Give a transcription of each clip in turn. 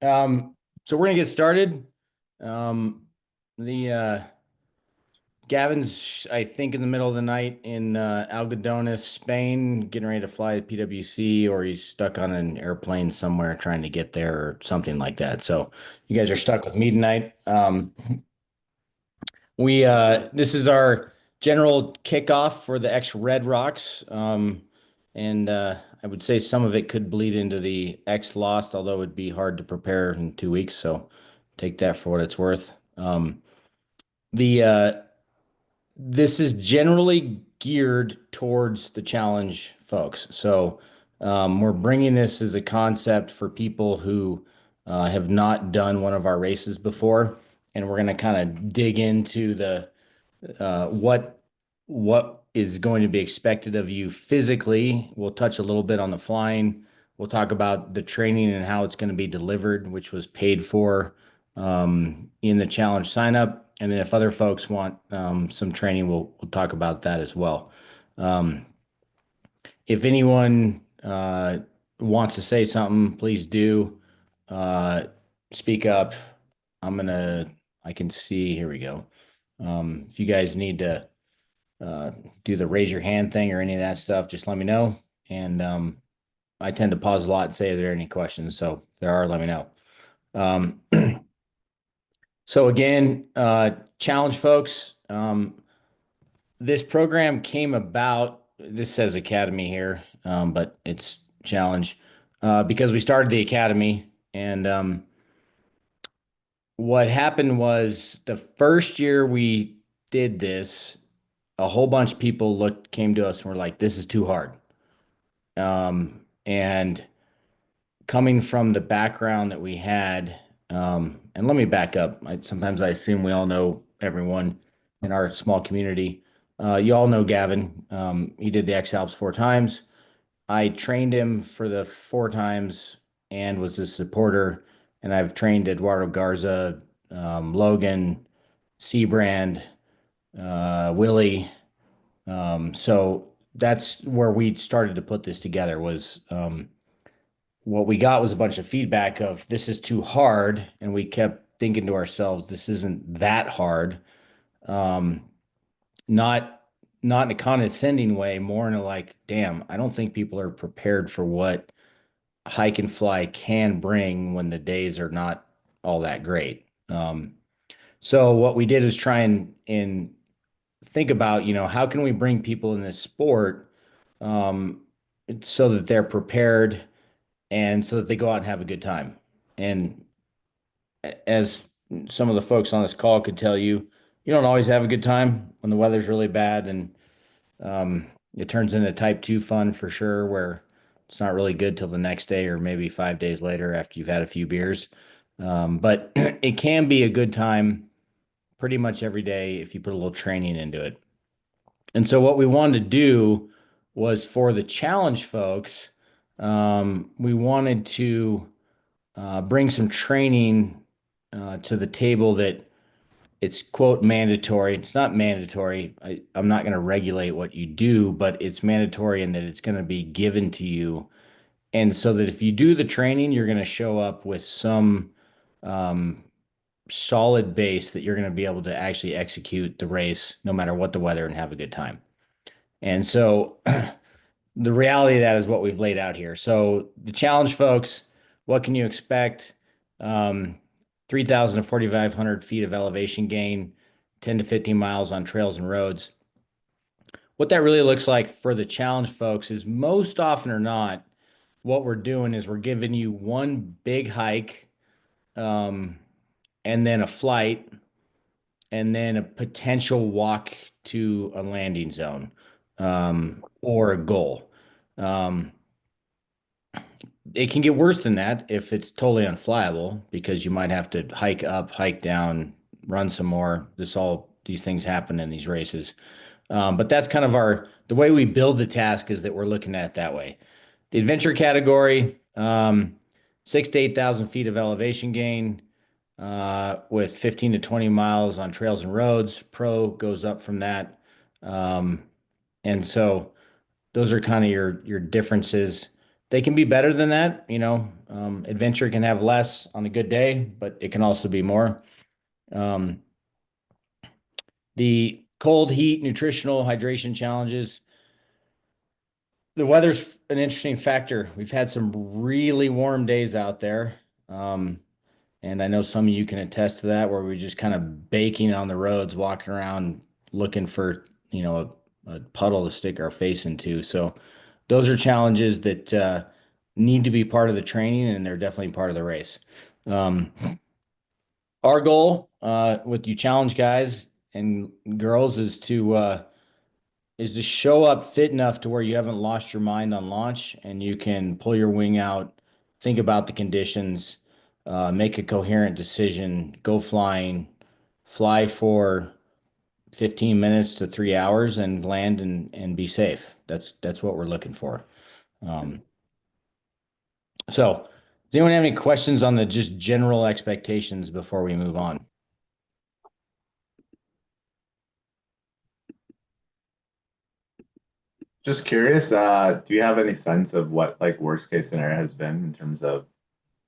So we're gonna get started. Um, the Gavin's, I think, in the middle of the night in Algodones, Spain, getting ready to fly to PwC, or he's stuck on an airplane somewhere trying to get there, or something like that. So you guys are stuck with me tonight. We This is our general kickoff for the XRedRocks. And I would say some of it could bleed into the X Lost, although it'd be hard to prepare in 2 weeks. So take that for what it's worth. The This is generally geared towards the challenge folks. So we're bringing this as a concept for people who have not done one of our races before, and we're going to kind of dig into the what is going to be expected of you physically. We'll touch a little bit on the flying. We'll talk about the training and how it's going to be delivered, which was paid for in the challenge sign up. And then if other folks want some training, we'll talk about that as well. Um, if anyone wants to say something, please do uh, speak up. I can see, here we go. If you guys need to uh, do the raise your hand thing or any of that stuff, just let me know. And I tend to pause a lot and say, are there any questions? So if there are, let me know. Um, so again, challenge folks. This program came about, this says Academy here, but it's challenge because we started the Academy. And what happened was the first year we did this, a whole bunch of people came to us and were like, this is too hard. And coming from the background that we had, and let me back up. Sometimes I assume we all know everyone in our small community. You all know Gavin. He did the X-Alps 4 times. I trained him for the 4 times and was a supporter. And I've trained Eduardo Garza, Logan, Seabrand, Willie. So that's where we started to put this together was what we got was a bunch of feedback of this is too hard. And we kept thinking to ourselves, this isn't that hard. Um, not not in a condescending way, more in a like, damn, I don't think people are prepared for what hike and fly can bring when the days are not all that great. So what we did is try and think about, how can we bring people in this sport um, so that they're prepared and so that they go out and have a good time. And as some of the folks on this call could tell you, you don't always have a good time when the weather's really bad and it turns into type 2 fun for sure, where it's not really good till the next day or maybe 5 days later after you've had a few beers. But it can be a good time pretty much every day if you put a little training into it. And so what we wanted to do was for the challenge folks, we wanted to bring some training to the table that it's quote mandatory. It's not mandatory. I'm not going to regulate what you do, but it's mandatory in that it's going to be given to you. And so that if you do the training, you're going to show up with some um, solid base that you're going to be able to actually execute the race no matter what the weather and have a good time. And so the reality of that is what we've laid out here. So the challenge, folks, what can you expect? 3,000 to 4,500 feet of elevation gain, 10 to 15 miles on trails and roads. What that really looks like for the challenge, folks, is most often or not, what we're doing is we're giving you one big hike, um, and then a flight, and then a potential walk to a landing zone, or a goal. Um, It can get worse than that if it's totally unflyable because you might have to hike up, hike down, run some more. These things happen in these races. But that's kind of the way we build the task is that we're looking at it that way. The adventure category, 6 to 8,000 feet of elevation gain, with 15 to 20 miles on trails and roads. Pro goes up from that. Um, and so those are kind of your differences. They can be better than that. Adventure can have less on a good day, but it can also be more. Um, the cold, heat, nutritional hydration challenges. The weather's an interesting factor. We've had some really warm days out there. Um, and I know some of you can attest to that, where we're just kind of baking on the roads, walking around looking for, a puddle to stick our face into. So those are challenges that need to be part of the training, and they're definitely part of the race. Um, our goal with you challenge guys and girls is to show up fit enough to where you haven't lost your mind on launch and you can pull your wing out, think about the conditions, make a coherent decision, go flying, fly for 15 minutes to 3 hours and land and be safe. That's what we're looking for. Um, so, does anyone have any questions on the just general expectations before we move on? Just curious, do you have any sense of what like worst case scenario has been in terms of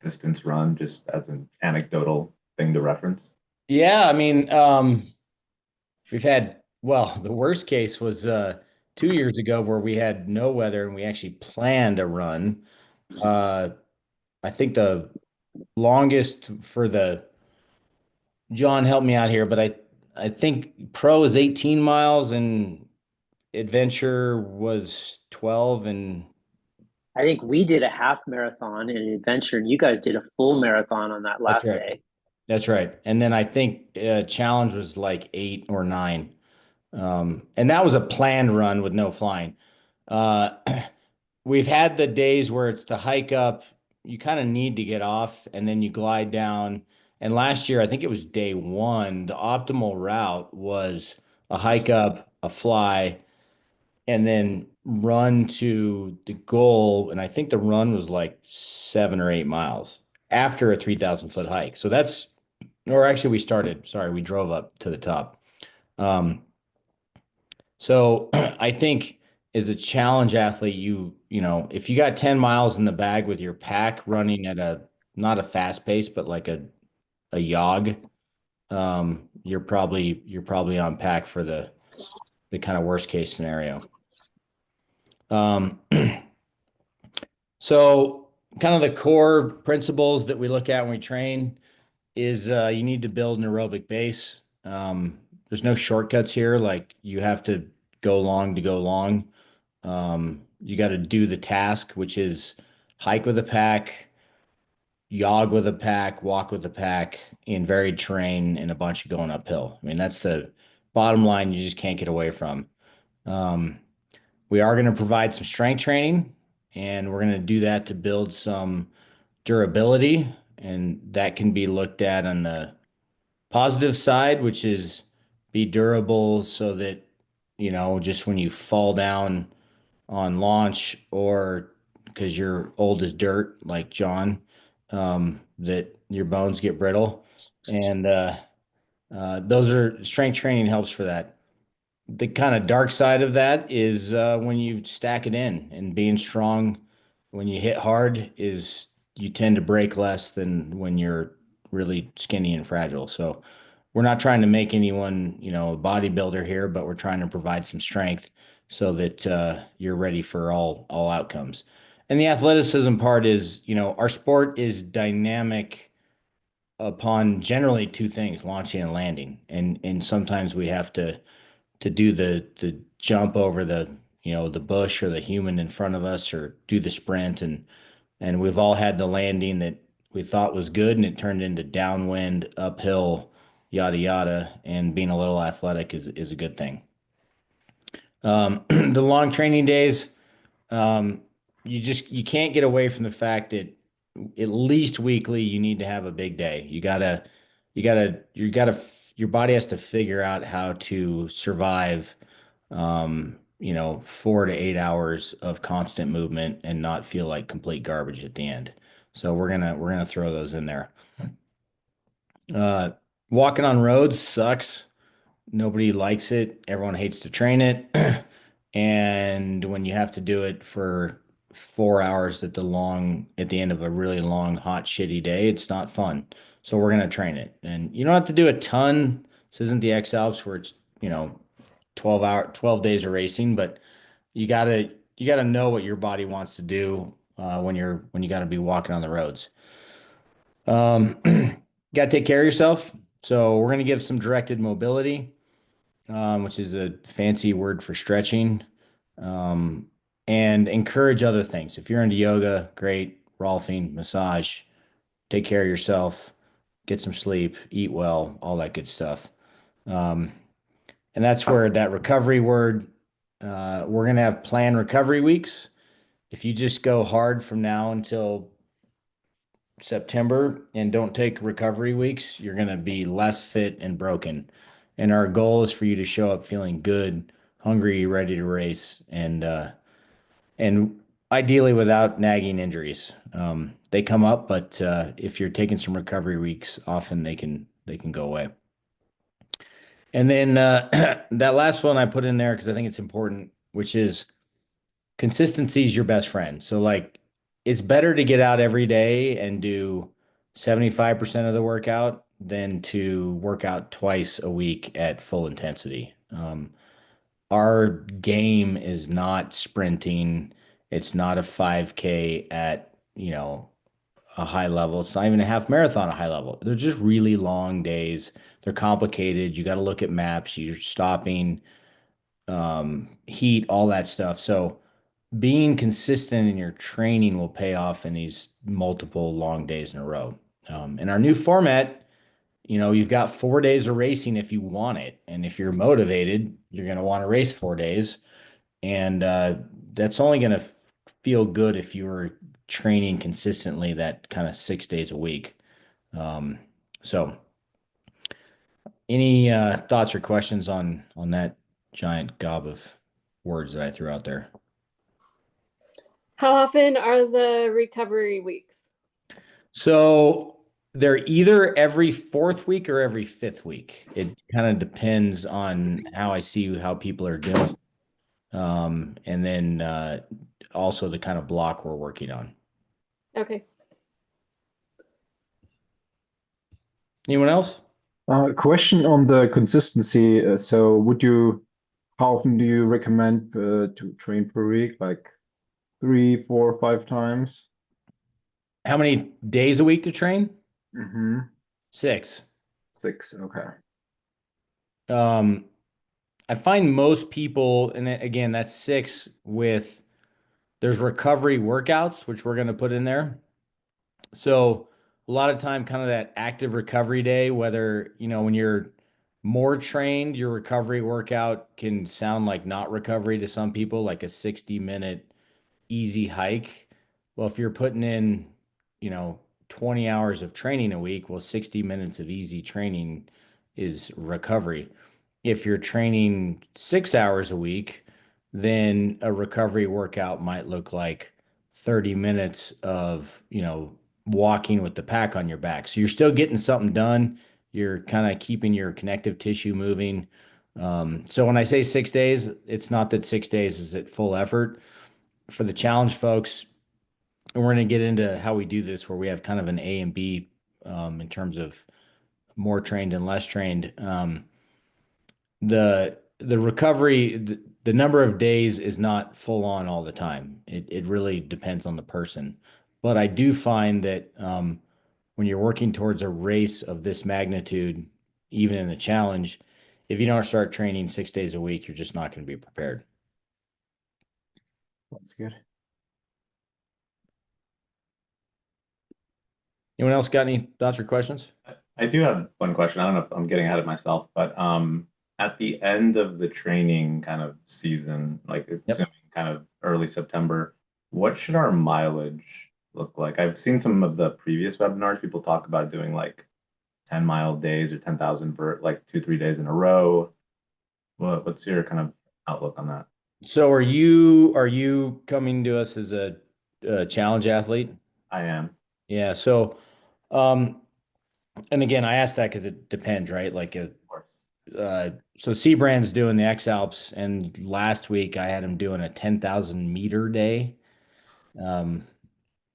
distance run, just as an anecdotal thing to reference? Yeah, I mean, we've had, well, the worst case was 2 years ago where we had no weather and we actually planned a run. Uh, I think the longest for the John helped me out here, but I think pro is 18 miles and adventure was 12 and I think we did a half marathon in an adventure, and you guys did a full marathon on that that's last right. day. That's right. And then I think challenge was like 8 or 9. And that was a planned run with no flying. Uh, we've had the days where it's the hike up, you kind of need to get off and then you glide down. And last year, I think it was day one, the optimal route was a hike up, a fly, and then run to the goal. And I think the run was like 7 or 8 miles after a 3,000 foot hike. So or actually, we drove up to the top. Um, so I think as a challenge athlete, if you got 10 miles in the bag with your pack running at not a fast pace, but like a jog, you're probably on pack for the kind of worst case scenario. Um, so kind of the core principles that we look at when we train is you need to build an aerobic base. There's no shortcuts here. Like you have to go long to go long. You got to do the task, which is hike with a pack, jog with a pack, walk with a pack in varied terrain and a bunch of going uphill. I mean, that's the bottom line you just can't get away from. Um, we are going to provide some strength training, and we're going to do that to build some durability, and that can be looked at on the positive side, which is be durable so that, just when you fall down on launch or because you're old as dirt, like John, that your bones get brittle. And those are strength training helps for that. The kind of dark side of that is when you stack it in and being strong when you hit hard is you tend to break less than when you're really skinny and fragile. So we're not trying to make anyone, a bodybuilder here, but we're trying to provide some strength so that you're ready for all outcomes. And the athleticism part is, our sport is dynamic upon generally two things, launching and landing. And sometimes we have to do the jump over the bush or the human in front of us or do the sprint and we've all had the landing that we thought was good and it turned into downwind, uphill, yada yada, and being a little athletic is a good thing. The long training days, um, you can't get away from the fact that at least weekly you need to have a big day. Your body has to figure out how to survive 4 to 8 hours of constant movement and not feel like complete garbage at the end. So we're gonna throw those in there. Uh, walking on roads sucks. Nobody likes it. Everyone hates to train it. And when you have to do it for 4 hours at the end of a really long, hot, shitty day. It's not fun. So we're gonna train it. And you don't have to do a ton. This isn't the X-Alps where it's, 12 days of racing, but you gotta know what your body wants to do when you gotta be walking on the roads. You gotta take care of yourself. So we're gonna give some directed mobility, which is a fancy word for stretching, um, and encourage other things. If you're into yoga, great, rolfing, massage, take care of yourself, get some sleep, eat well, all that good stuff. Um, and that's where that recovery word, we're going to have planned recovery weeks. If you just go hard from now until September and don't take recovery weeks, you're going to be less fit and broken. And our goal is for you to show up feeling good, hungry, ready to race, and ideally without nagging injuries. They come up, but if you're taking some recovery weeks, often they can go away. And then that last one I put in there because I think it's important, which is consistency is your best friend. So like it's better to get out every day and do 75% of the workout than to work out twice a week at full intensity. Our game is not sprinting. It's not a 5K at, a high level. It's not even a half marathon at a high level. They're just really long days. They're complicated. You got to look at maps. You're stopping, heat, all that stuff. So being consistent in your training will pay off in these multiple long days in a row. In our new format, you've got 4 days of racing if you want it. And if you're motivated, you're going to want to race 4 days. And that's only going to feel good if you're training consistently that kind of 6 days a week. Um, so any thoughts or questions on that giant gob of words that I threw out there? How often are the recovery weeks? So they're either every fourth week or every fifth week. It kind of depends on how I see how people are doing. And then also the kind of block we're working on. Okay. Anyone else? Question on the consistency. How often do you recommend to train per week? Like 3, 4, 5 times? How many days a week to train? Mm-hmm. 6. 6, okay. I find most people, and again, that's 6 with there's recovery workouts, which we're going to put in there. So a lot of time, kind of that active recovery day, whether, when you're more trained, your recovery workout can sound like not recovery to some people, like a 60-minute easy hike. Well, if you're putting in, you know, 20 hours of training a week, well, 60 minutes of easy training is recovery. If you're training 6 hours a week, then a recovery workout might look like 30 minutes of, walking with the pack on your back. So you're still getting something done. You're kind of keeping your connective tissue moving. So when I say 6 days, it's not that 6 days is at full effort. For the challenge folks, and we're going to get into how we do this, where we have kind of an A and B in terms of more trained and less trained. The recovery, the number of days is not full on all the time. It really depends on the person. But I do find that when you're working towards a race of this magnitude, even in the challenge, if you don't start training 6 days a week, you're just not going to be prepared. That's good. Anyone else got any thoughts or questions? I do have one question. I don't know if I'm getting ahead of myself, but at the end of the training kind of season, like assuming kind of early September, what should our mileage look like? I've seen some of the previous webinars, people talk about doing like 10-mile days or 10,000 vert, like 2, 3 days in a row. What's your kind of outlook on that? So are you coming to us as a challenge athlete? I am. Yeah. So, and again, I asked that because it depends, right? Like, Of course. so C-Brand's doing the X-Alps, and last week I had him doing a 10,000 meter day. Um,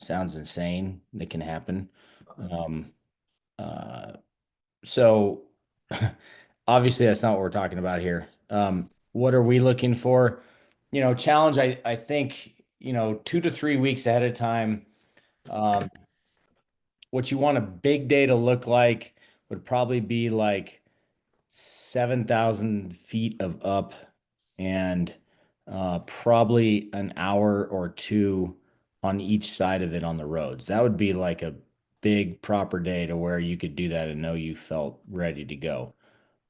sounds insane. It can happen. Um, uh, so obviously that's not what we're talking about here. What are we looking for? Challenge, I think, 2 to 3 weeks ahead of time. Um, what you want a big day to look like would probably be like 7,000 feet of up and probably an hour or two on each side of it on the roads. That would be like a big proper day to where you could do that and know you felt ready to go.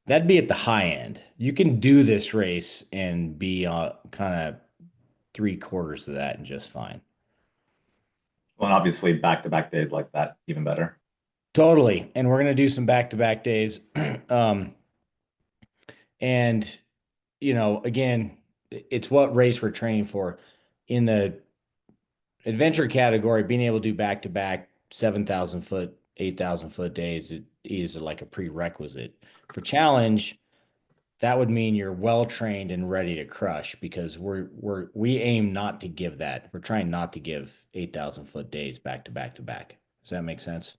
That'd be at the high end. You can do this race and be kind of 3/4 of that and just fine. Well, and obviously back-to-back days like that, even better. Totally. And we're going to do some back-to-back days. Um, and again, it's what race we're training for. In the adventure category, being able to do back to back 7,000 foot, 8,000 foot days is like a prerequisite. For challenge, that would mean you're well trained and ready to crush because we aim not to give that. We're trying not to give 8,000 foot days back to back to back. Does that make sense?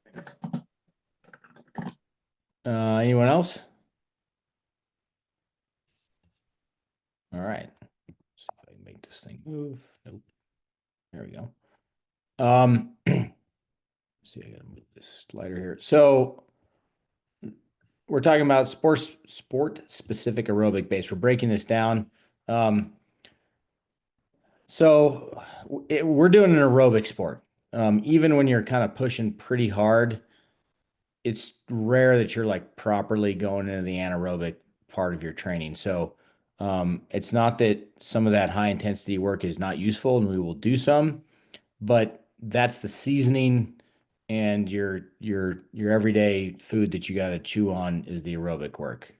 Thanks. Anyone else? All right. See if I can make this thing move. Nope. There we go. See, I gotta move this slider here. So we're talking about sport specific aerobic base. We're breaking this down. So we're doing an aerobic sport. Even when you're kind of pushing pretty hard, it's rare that you're like properly going into the anaerobic part of your training. So it's not that some of that high intensity work is not useful, and we will do some, but that's the seasoning and your everyday food that you got to chew on is the aerobic work.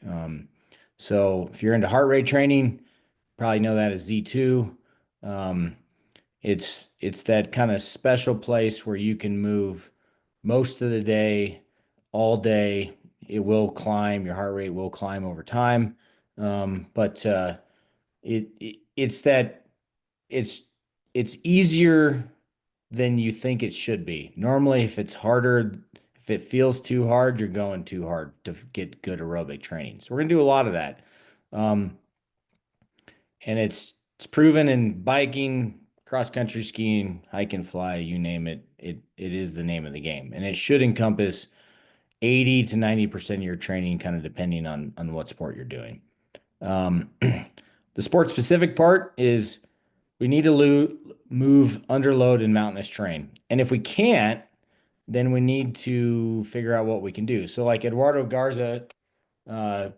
So if you're into heart rate training, probably know that as Z2. Um, it's that kind of special place where you can move most of the day, all day. It will climb, your heart rate will climb over time. But it's that it's it's easier than you think it should be. Normally, if it's harder, if it feels too hard, you're going too hard to get good aerobic training. So we're gonna do a lot of that. Um, and it's proven in biking, cross country skiing, hike and fly, you name it. It is the name of the game, and it should encompass 80 to 90% of your training, kind of depending on what sport you're doing. The sport specific part is we need to move under load in mountainous terrain, and if we can't, then we need to figure out what we can do. So, like Eduardo Garza, uh,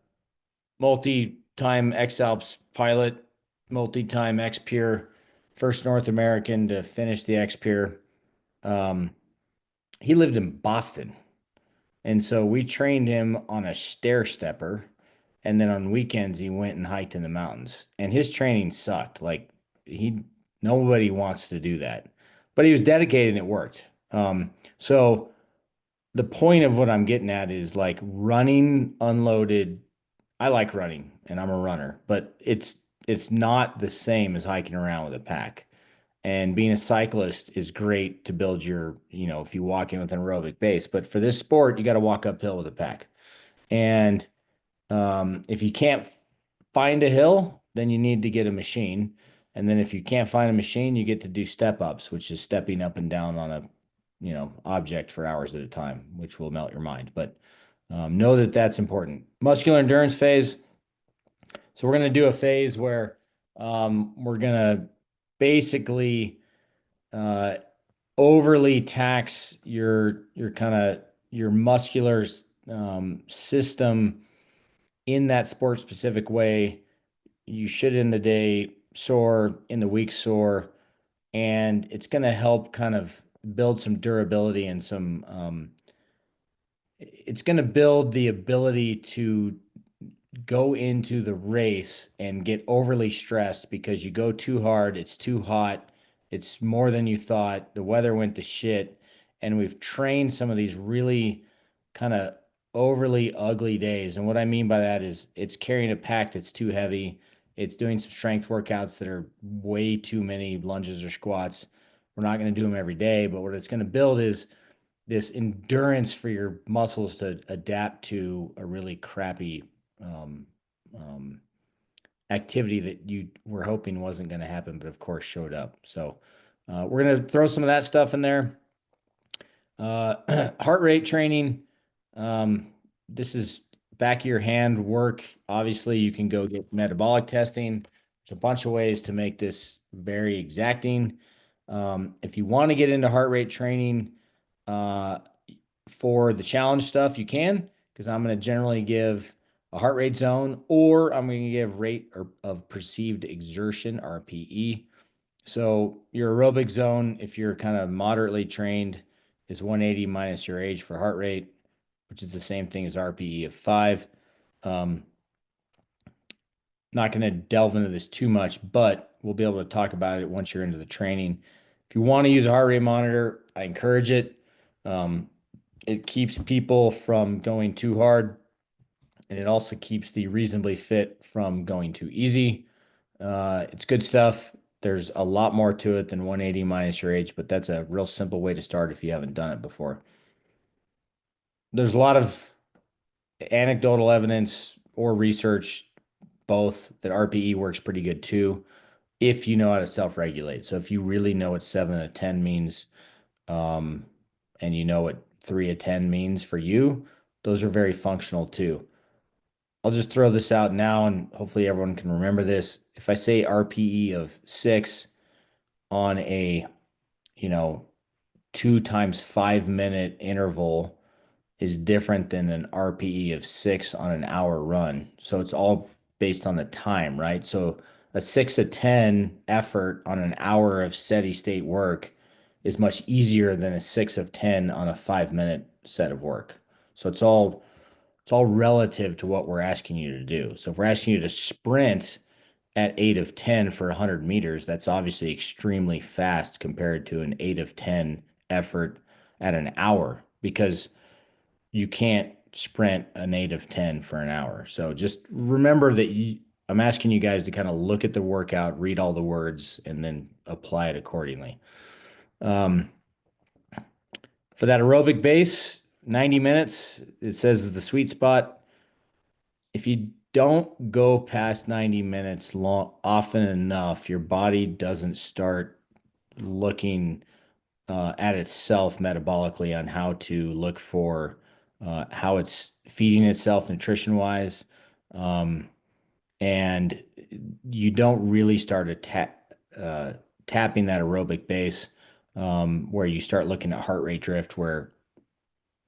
multi-time X-Alps pilot, multi-time X-Pure, first North American to finish the X-Pure. He lived in Boston. And so we trained him on a stair stepper. And then on weekends, he went and hiked in the mountains. And his training sucked. Like nobody wants to do that. But he was dedicated and it worked. So the point of what I'm getting at is like running unloaded. I like running and I'm a runner, but it's not the same as hiking around with a pack. And being a cyclist is great to build if you walk in with an aerobic base. But for this sport, you got to walk uphill with a pack. And if you can't find a hill, then you need to get a machine. And then if you can't find a machine, you get to do step ups, which is stepping up and down on a object for hours at a time, which will melt your mind. But know that that's important. Muscular endurance phase. So we're going to do a phase where we're going to basically uh, overly tax your kind of your muscular system in that sport specific way. You should in the day sore, in the week sore, and it's going to help kind of build some durability and some it's going to build the ability to go into the race and get overly stressed because you go too hard, it's too hot, it's more than you thought, the weather went to shit, and we've trained some of these really kind of overly ugly days. And what I mean by that is it's carrying a pack that's too heavy, It's doing some strength workouts that are way too many lunges or squats. We're not going to do them every day, but what it's going to build is this endurance for your muscles to adapt to a really crappy um, um, activity that you were hoping wasn't going to happen, but of course showed up. So we're going to throw some of that stuff in there. Heart rate training. This is back of your hand work. Obviously, you can go get metabolic testing. There's a bunch of ways to make this very exacting. If you want to get into heart rate training for the challenge stuff, you can, because I'm going to generally give a heart rate zone, or I'm going to give rate of perceived exertion, RPE. So your aerobic zone, if you're kind of moderately trained, is 180 minus your age for heart rate, which is the same thing as RPE of 5. Not going to delve into this too much, but we'll be able to talk about it once you're into the training. If you want to use a heart rate monitor, I encourage it. It keeps people from going too hard, and it also keeps the reasonably fit from going too easy. It's good stuff. There's a lot more to it than 180 minus your age, but that's a real simple way to start if you haven't done it before. There's a lot of anecdotal evidence or research, both, that RPE works pretty good too, if you know how to self-regulate. So if you really know what 7 of 10 means, and you know what 3 of 10 means for you, those are very functional too. I'll just throw this out now, and hopefully everyone can remember this. If I say RPE of 6 on a, 2 times 5 minute interval is different than an RPE of 6 on an hour run. So it's all based on the time, right? So a 6 of 10 effort on an hour of steady state work is much easier than a 6 of 10 on a 5 minute set of work. So it's all relative to what we're asking you to do. So if we're asking you to sprint at 8 of 10 for 100 meters, that's obviously extremely fast compared to an 8 of 10 effort at an hour, because you can't sprint an 8 of 10 for an hour. So just remember that I'm asking you guys to kind of look at the workout, read all the words, and then apply it accordingly. For that aerobic base, 90 minutes, it says is the sweet spot. If you don't go past 90 minutes often enough, your body doesn't start looking at itself metabolically on how to look for how it's feeding itself nutrition wise. And you don't really start tapping that aerobic base, where you start looking at heart rate drift, where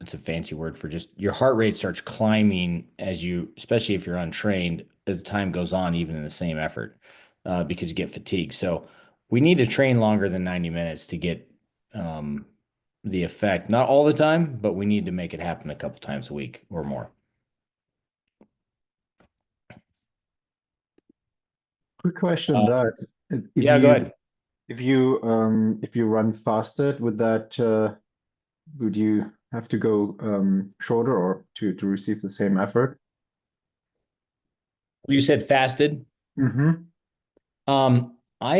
it's a fancy word for just your heart rate starts climbing as you, especially if you're untrained, as time goes on, even in the same effort, because you get fatigued. So we need to train longer than 90 minutes to get the effect. Not all the time, but we need to make it happen a couple times a week or more. Quick question on that. If Yeah, go ahead. if you run fasted, would you have to go shorter or to receive the same effort? You said fasted. Mm-hmm. I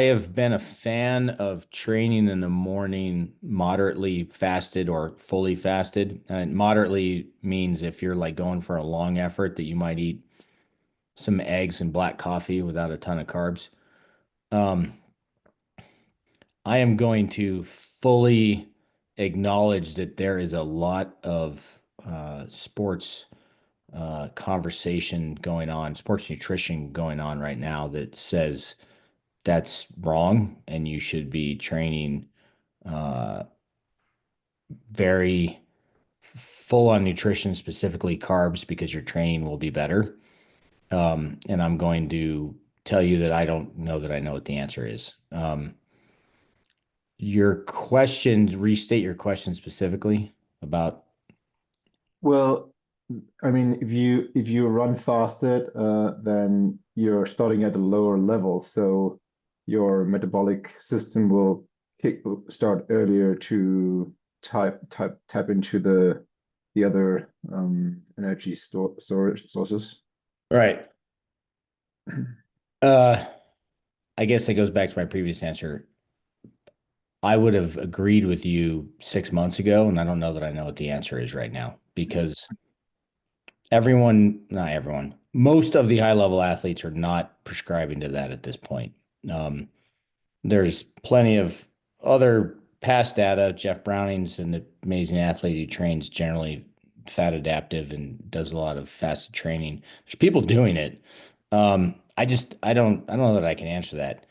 have been a fan of training in the morning, moderately fasted or fully fasted. And moderately means if you're like going for a long effort, that you might eat some eggs and black coffee without a ton of carbs. I am going to fully acknowledge that there is a lot of sports conversation going on, sports nutrition going on right now that says that's wrong and you should be training very full on nutrition, specifically carbs, because your training will be better. And I'm going to tell you that I don't know that I know what the answer is. Your question, restate your question specifically about. Well, I mean, if you run fasted, then you're starting at a lower level, so your metabolic system will start earlier to tap into the other energy storage sources. Right. Uh, I guess it goes back to my previous answer. I would have agreed with you 6 months ago, and I don't know that I know what the answer is right now because not everyone, most of the high level athletes are not prescribing to that at this point. Um, there's plenty of other past data. Jeff Browning's an amazing athlete who trains generally fat adaptive and does a lot of fasted training. There's people doing it. I don't know that I can answer that.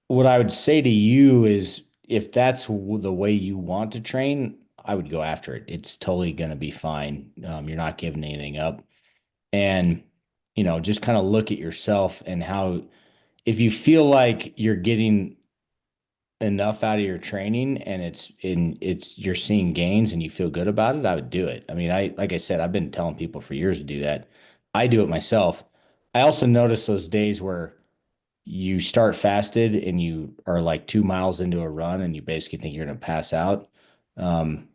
What I would say to you is if that's the way you want to train, I would go after it. It's totally going to be fine. You're not giving anything up. And, just kind of look at yourself and how, if you feel like you're getting enough out of your training and you're seeing gains and you feel good about it, I would do it. I mean, like I said, I've been telling people for years to do that. I do it myself. I also notice those days where you start fasted and you are like 2 miles into a run and you basically think you're going to pass out. Um,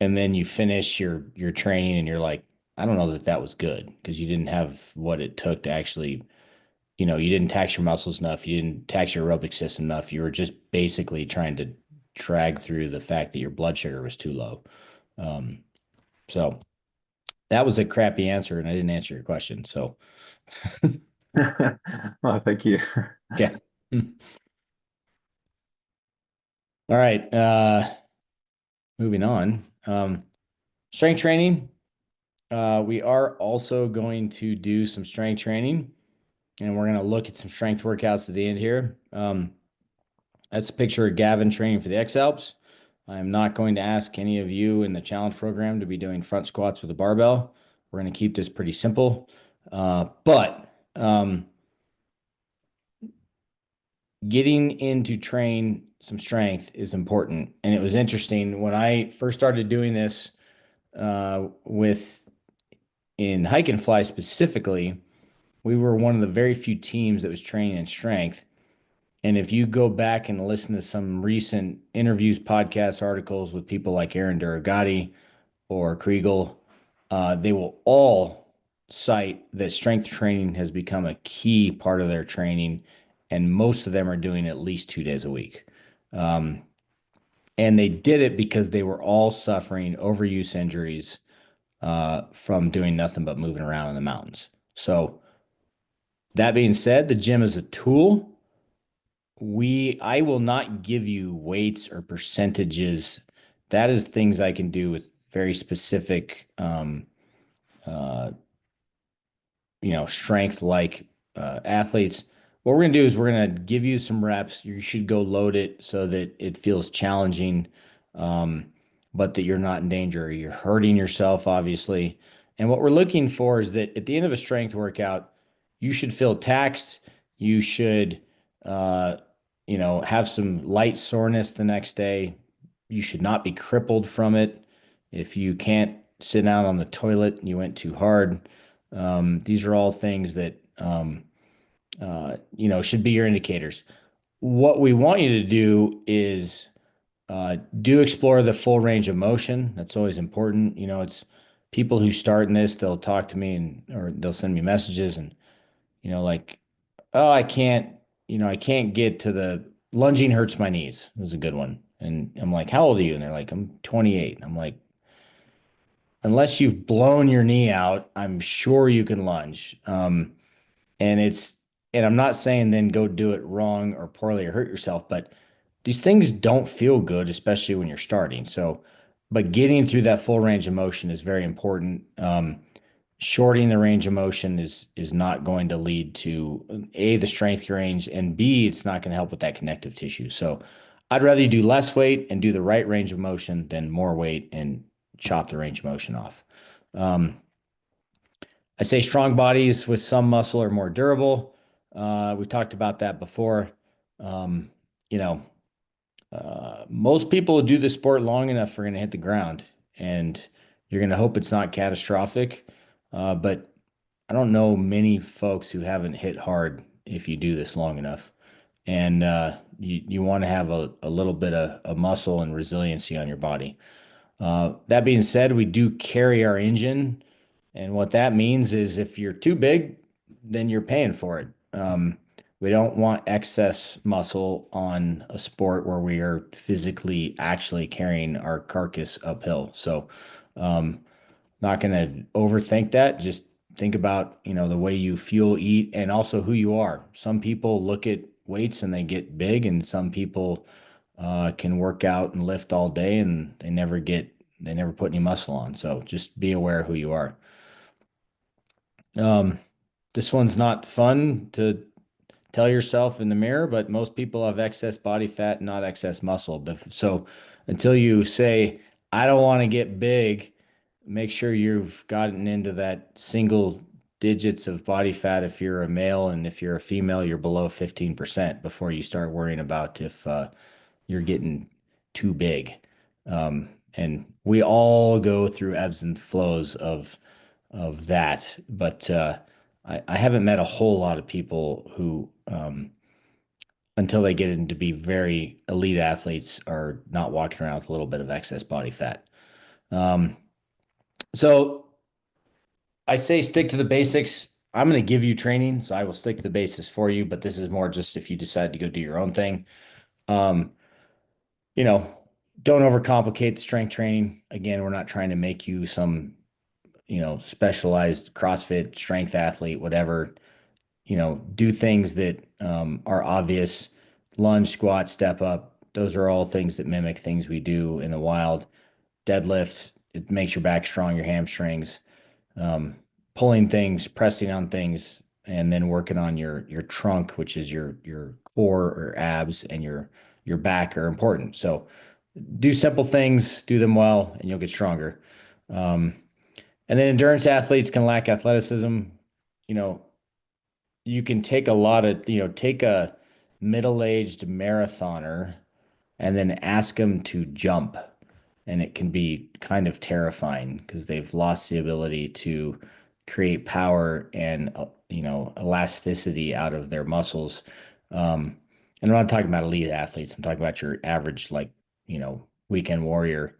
and then you finish your training and you're like, I don't know that that was good because you didn't have what it took to actually, you didn't tax your muscles enough, you didn't tax your aerobic system enough. You were just basically trying to drag through the fact that your blood sugar was too low. Um, so that was a crappy answer, and I didn't answer your question. So Oh, thank you. yeah. All right. Moving on. Strength training. We are also going to do some strength training, and we're going to look at some strength workouts at the end here. That's a picture of Gavin training for the X-Alps. I'm not going to ask any of you in the challenge program to be doing front squats with a barbell. We're going to keep this pretty simple. But getting into train some strength is important. And it was interesting when I first started doing this in hike and fly specifically, we were one of the very few teams that was training in strength. And if you go back and listen to some recent interviews, podcasts, articles with people like Aaron Duragati or Kriegel, they will all cite that strength training has become a key part of their training, and most of them are doing at least 2 days a week. And they did it because they were all suffering overuse injuries from doing nothing but moving around in the mountains. So that being said, the gym is a tool. I will not give you weights or percentages. That is things I can do with very specific uh, strength like athletes. What we're going to do is we're going to give you some reps. You should go load it so that it feels challenging, um, but that you're not in danger. You're hurting yourself, obviously. And what we're looking for is that at the end of a strength workout, you should feel taxed. You should, uh, have some light soreness the next day. You should not be crippled from it. If you can't sit down on the toilet and you went too hard, these are all things that should be your indicators. What we want you to do is do explore the full range of motion. That's always important. It's people who start in this, they'll talk to me or they'll send me messages and, like, oh, I can't get to the lunging hurts my knees was a good one. And I'm like, how old are you? And they're like, I'm 28. I'm like, unless you've blown your knee out, I'm sure you can lunge. And I'm not saying then go do it wrong or poorly or hurt yourself, but these things don't feel good, especially when you're starting. So, but getting through that full range of motion is very important. Shorting the range of motion is not going to lead to A, the strength range, and B, it's not going to help with that connective tissue. So I'd rather you do less weight and do the right range of motion than more weight and chop the range of motion off. I say strong bodies with some muscle are more durable. We talked about that before. Um, you know, most people who do the sport long enough are going to hit the ground, and you're going to hope it's not catastrophic. But I don't know many folks who haven't hit hard if you do this long enough. And you want to have a little bit of muscle and resiliency on your body. That being said, we do carry our engine And what that means is if you're too big, then you're paying for it. We don't want excess muscle on a sport where we are physically actually carrying our carcass uphill. So, not going to overthink that. Just think about, the way you fuel, eat, and also who you are. Some people look at weights and they get big, and some people can work out and lift all day and they never put any muscle on. So just be aware of who you are. Um, this one's not fun to tell yourself in the mirror, but most people have excess body fat, not excess muscle. So until you say, I don't want to get big, make sure you've gotten into that single digits of body fat if you're a male, and if you're a female, you're below 15% before you start worrying about if you're getting too big. And we all go through ebbs and flows of that, but I haven't met a whole lot of people who until they get into be very elite athletes are not walking around with a little bit of excess body fat. Um, so I say stick to the basics. I'm going to give you training, so I will stick to the basics for you, but this is more just if you decide to go do your own thing. Um, you know, don't overcomplicate the strength training. Again, we're not trying to make you some, specialized CrossFit strength athlete, whatever. Do things that are obvious. Lunge, squat, step up. Those are all things that mimic things we do in the wild. Deadlift, it makes your back strong, your hamstrings. Pulling things, pressing on things, and then working on your trunk, which is your core or abs, and your back are important. So do simple things, do them well, and you'll get stronger. And then endurance athletes can lack athleticism. You know, you can take a lot of, take a middle-aged marathoner and then ask them to jump. And it can be kind of terrifying because they've lost the ability to create power and, elasticity out of their muscles. And I'm not talking about elite athletes. I'm talking about your average, like, weekend warrior.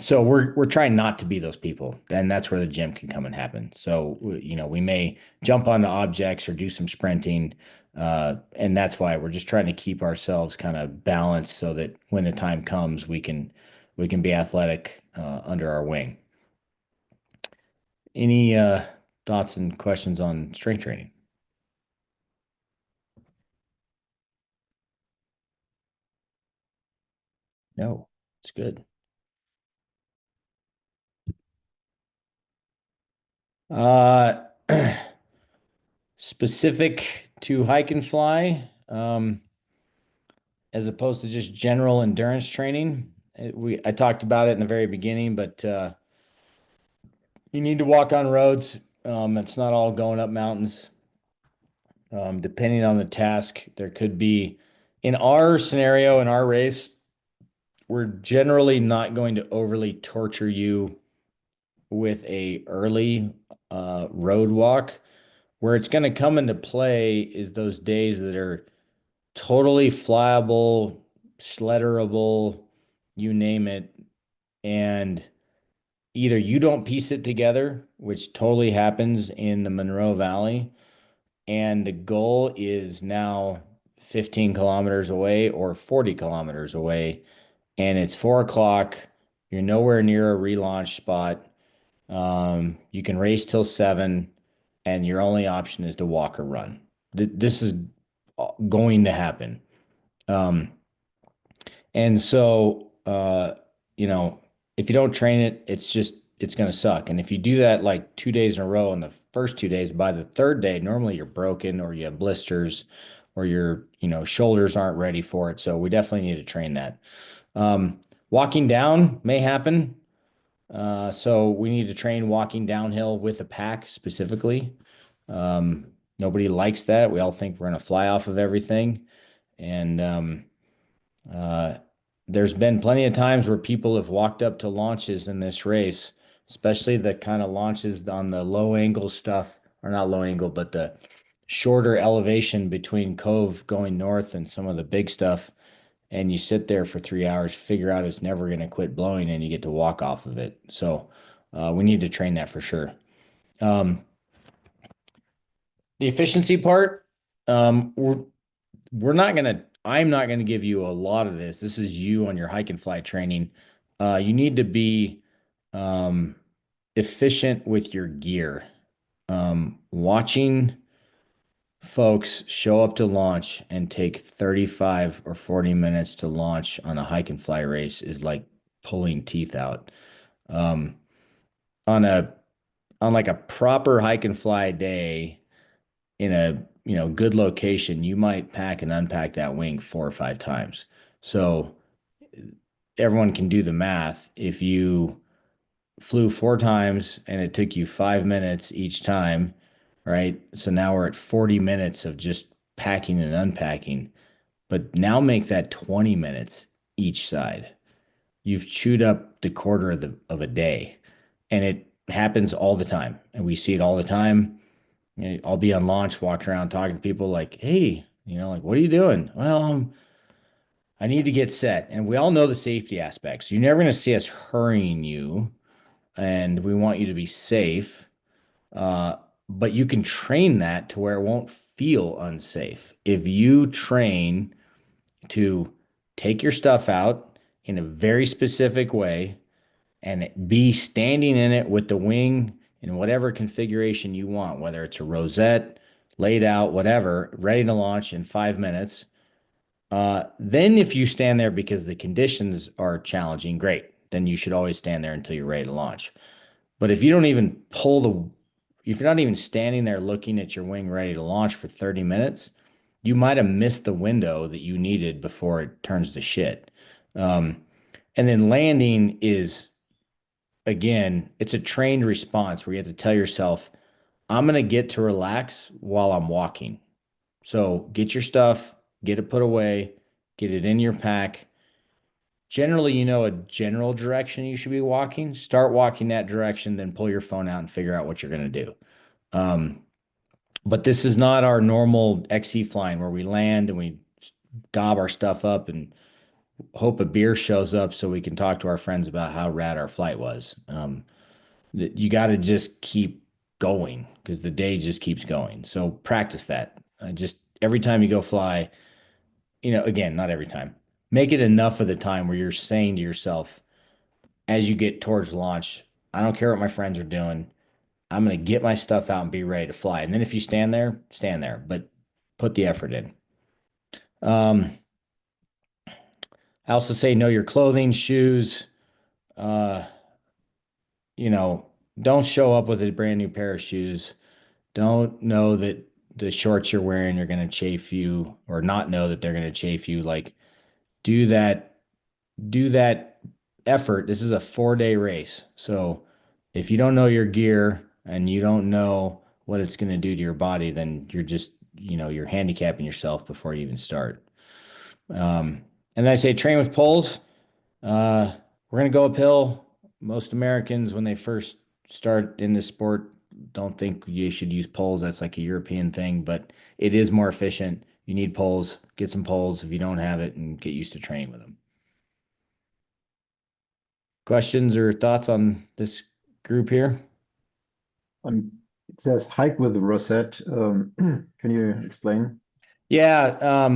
So we're trying not to be those people, and that's where the gym can come and happen. So, we may jump onto objects or do some sprinting, and that's why we're just trying to keep ourselves kind of balanced so that when the time comes, we can be athletic under our wing. Any thoughts and questions on strength training? No, it's good. Uh, specific to hike and fly, as opposed to just general endurance training. I talked about it in the very beginning, but you need to walk on roads. It's not all going up mountains. Depending on the task, there could be, in our scenario, in our race, we're generally not going to overly torture you with a early road walk. Where it's going to come into play is those days that are totally flyable, sledderable, you name it, and either you don't piece it together, which totally happens in the Monroe Valley, and the goal is now 15 kilometers away or 40 kilometers away, and it's 4 o'clock. You're nowhere near a relaunch spot. You can race till 7, and your only option is to walk or run. This is going to happen. And so, if you don't train it, it's going to suck. And if you do that like 2 days in a row, and the first 2 days, by the third day, normally you're broken or you have blisters or your, shoulders aren't ready for it. So we definitely need to train that. Walking down may happen. So we need to train walking downhill with a pack specifically. Nobody likes that. We all think we're going to fly off of everything. And uh, there's been plenty of times where people have walked up to launches in this race, especially the kind of launches on the low angle stuff, or not low angle, but the shorter elevation between Cove going north and some of the big stuff. And you sit there for 3 hours, figure out it's never going to quit blowing, and you get to walk off of it. So We need to train that for sure. The efficiency part, I'm not gonna give you a lot of this. This is you on your hike and fly training. You need to be um, efficient with your gear. Watching folks show up to launch and take 35 or 40 minutes to launch on a hike and fly race is like pulling teeth out. Um, on a on like a proper hike and fly day in a good location, you might pack and unpack that wing 4 or 5 times. So everyone can do the math. If you flew 4 times and it took you 5 minutes each time, right? So now we're at 40 minutes of just packing and unpacking, but now make that 20 minutes each side. You've chewed up the quarter of a day, and it happens all the time. And we see it all the time. I'll be on launch, walking around talking to people like, hey, like, what are you doing? Well, I need to get set. And we all know the safety aspects. You're never going to see us hurrying you, and we want you to be safe. Uh, but you can train that to where it won't feel unsafe. If you train to take your stuff out in a very specific way and be standing in it with the wing in whatever configuration you want, whether it's a rosette, laid out, whatever, ready to launch in 5 minutes. Then if you stand there because the conditions are challenging, great. Then you should always stand there until you're ready to launch. But if you don't even if you're not even standing there looking at your wing ready to launch for 30 minutes, you might have missed the window that you needed before it turns to shit. And then landing is, again, it's a trained response where you have to tell yourself, I'm going to get to relax while I'm walking. So get your stuff, get it put away, get it in your pack. Generally, you know a general direction you should be walking. Start walking that direction, then pull your phone out and figure out what you're going to do. But this is not our normal XC flying where we land and we gob our stuff up and hope a beer shows up so we can talk to our friends about how rad our flight was. You got to just keep going because the day just keeps going. So practice that. Just every time you go fly, again, not every time. Make it enough of the time where you're saying to yourself, as you get towards launch, I don't care what my friends are doing. I'm going to get my stuff out and be ready to fly. And then if you stand there, but put the effort in. I also say know your clothing, shoes. Uh, don't show up with a brand new pair of shoes. Don't know that the shorts you're wearing are going to chafe you or not know that they're going to chafe you. Like do that effort. This is a 4-day race. So if you don't know your gear and you don't know what it's going to do to your body, then you're just, you're handicapping yourself before you even start. And I say train with poles. We're going to go uphill. Most Americans, when they first start in this sport, don't think you should use poles. That's like a European thing, but it is more efficient. You need poles. Get some poles if you don't have it and get used to training with them. Questions or thoughts on this group here? It says hike with rosette. Can you explain? Yeah,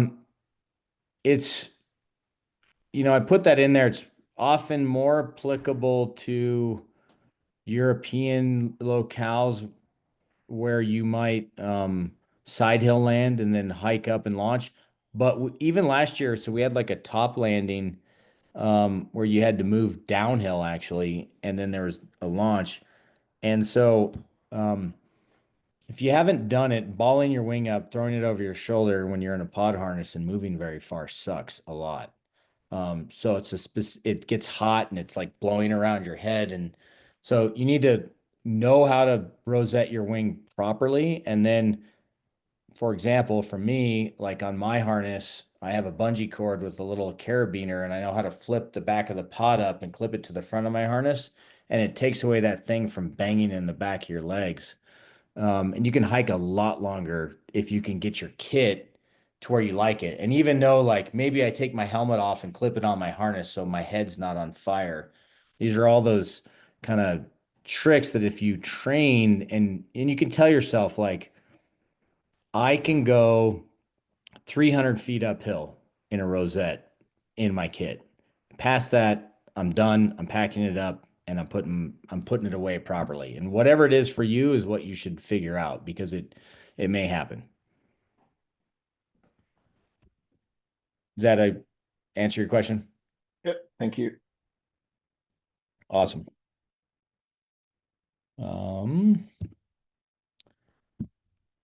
it's, I put that in there. It's often more applicable to European locales where you might side hill land and then hike up and launch. But even last year, so we had like a top landing where you had to move downhill actually, and then there was a launch. And so if you haven't done it, balling your wing up, throwing it over your shoulder when you're in a pod harness and moving very far sucks a lot. So it gets hot and it's like blowing around your head. And so you need to know how to rosette your wing properly. And then, for example, for me, like on my harness, I have a bungee cord with a little carabiner and I know how to flip the back of the pod up and clip it to the front of my harness. And it takes away that thing from banging in the back of your legs. And you can hike a lot longer if you can get your kit to where you like it. And even though, like, maybe I take my helmet off and clip it on my harness so my head's not on fire. These are all those kind of tricks that if you train and you can tell yourself like I can go 300 feet uphill in a rosette in my kit. Past that, I'm done. I'm packing it up and I'm putting it away properly. And whatever it is for you is what you should figure out because it may happen. Does that answer your question? Yep. Thank you. Awesome.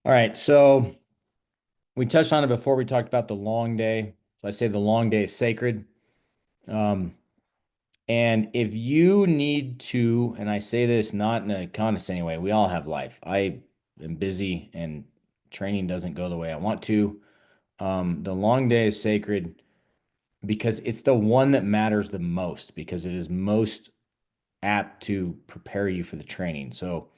All right, so we touched on it before. We talked about the long day. So I say the long day is sacred. And if you need to, and I say this not in a condescending way, we all have life. I am busy and training doesn't go the way I want to. The long day is sacred because it's the one that matters the most because it is most apt to prepare you for the training. So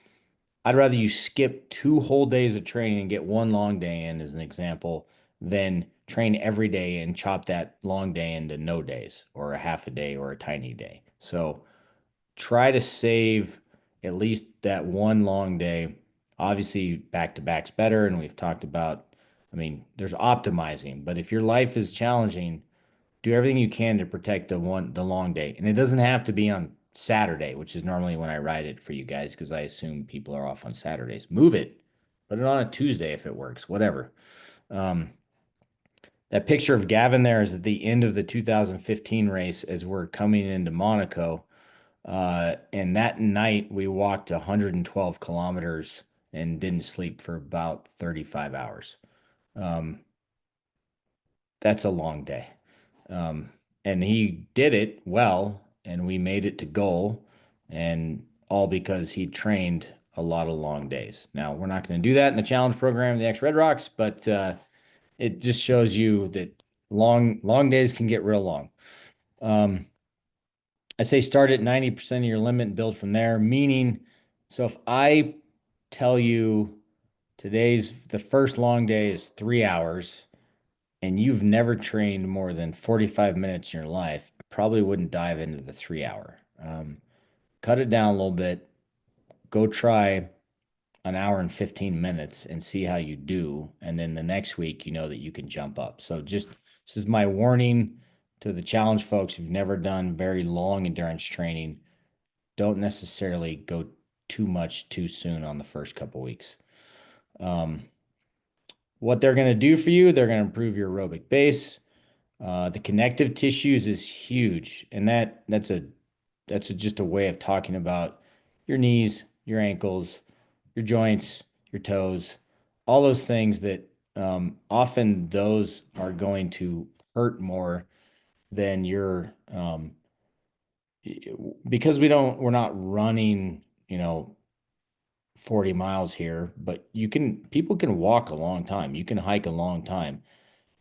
I'd rather you skip 2 whole days of training and get one long day in, as an example, than train every day and chop that long day into no days or a half a day or a tiny day. So try to save at least that one long day. Obviously, back to back's better. And we've talked about, I mean, there's optimizing, but if your life is challenging, do everything you can to protect the long day. And it doesn't have to be on Saturday, which is normally when I ride it for you guys, because I assume people are off on Saturdays. Move it. Put it on a Tuesday if it works, whatever. That picture of Gavin there is at the end of the 2015 race as we're coming into Monaco. And that night we walked 112 kilometers and didn't sleep for about 35 hours. That's a long day. And he did it well, and we made it to goal, and all because he trained a lot of long days. Now, we're not going to do that in the challenge program, the XRedRocks, but it just shows you that long days can get real long. I say start at 90% of your limit and build from there, meaning, so if I tell you the first long day is 3 hours, and you've never trained more than 45 minutes in your life, I probably wouldn't dive into the 3 hour. Cut it down a little bit. Go try an hour and 15 minutes and see how you do. And then the next week, you know that you can jump up. So this is my warning to the challenge folks who've never done very long endurance training. Don't necessarily go too much too soon on the first couple weeks. What they're going to do for you, they're going to improve your aerobic base. The connective tissues is huge, and that's just a way of talking about your knees, your ankles, your joints, your toes, all those things that often those are going to hurt more than your because we're not running, 40 miles here, but people can walk a long time. You can hike a long time,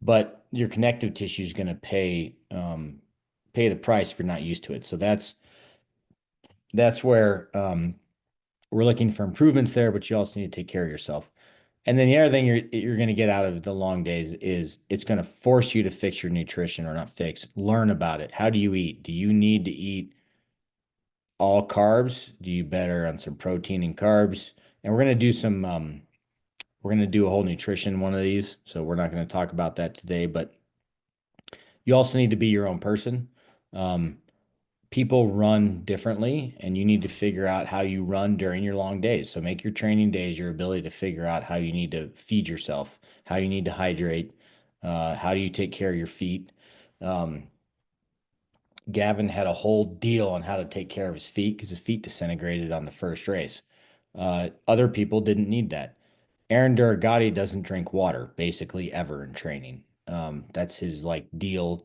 but your connective tissue is going to pay the price if you're not used to it. So that's where we're looking for improvements there, but you also need to take care of yourself. And then the other thing you're going to get out of the long days is it's going to force you to fix your nutrition, or not fix, learn about it. How do you eat? Do you need to eat all carbs? Do you better on some protein and carbs? And we're going to do we're going to do a whole nutrition one of these. So we're not going to talk about that today, but you also need to be your own person. People run differently, and you need to figure out how you run during your long days. So make your training days your ability to figure out how you need to feed yourself, how you need to hydrate, how do you take care of your feet. Gavin had a whole deal on how to take care of his feet because his feet disintegrated on the first race. Other people didn't need that. Aaron Duragati doesn't drink water basically ever in training. That's his like deal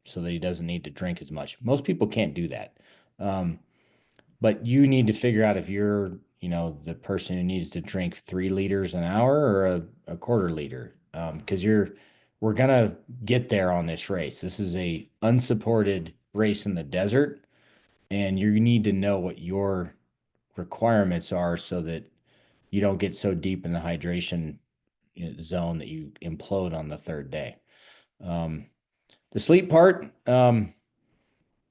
so that he doesn't need to drink as much. Most people can't do that. But you need to figure out if you're, the person who needs to drink 3 liters an hour or a quarter liter. Because we're gonna get there on this race. This is a unsupported race in the desert, and you need to know what your requirements are so that you don't get so deep in the hydration zone that you implode on the third day. The sleep part, it's going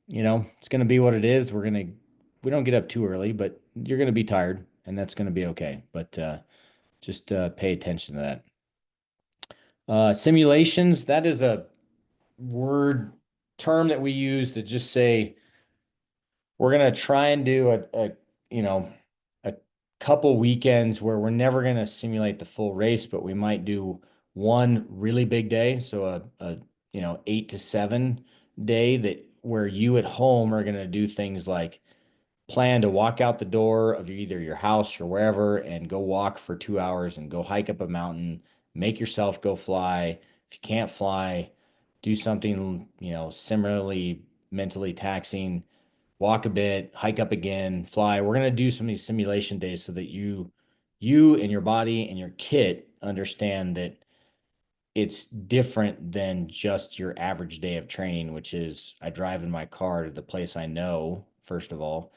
to be what it is. We're going to we don't get up too early, but you're going to be tired, and that's going to be okay. But just pay attention to that. Simulations, that is a word term that we use to just say we're going to try and do a couple weekends where we're never going to simulate the full race, but we might do one really big day. So a 8 to 7 day that where you at home are going to do things like plan to walk out the door of either your house or wherever and go walk for 2 hours and go hike up a mountain, make yourself go fly. If you can't fly, do something, similarly mentally taxing, walk a bit, hike up again, fly. We're going to do some of these simulation days so that you and your body and your kit understand that it's different than just your average day of training, which is I drive in my car to the place I know, first of all,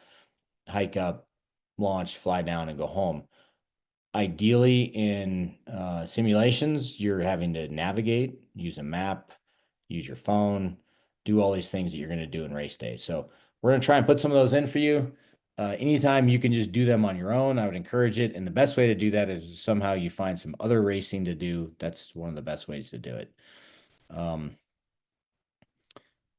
hike up, launch, fly down, and go home. Ideally, in simulations, you're having to navigate, use a map, use your phone, do all these things that you're going to do in race day. So we're going to try and put some of those in for you. Anytime you can just do them on your own, I would encourage it. And the best way to do that is somehow you find some other racing to do. That's one of the best ways to do it. And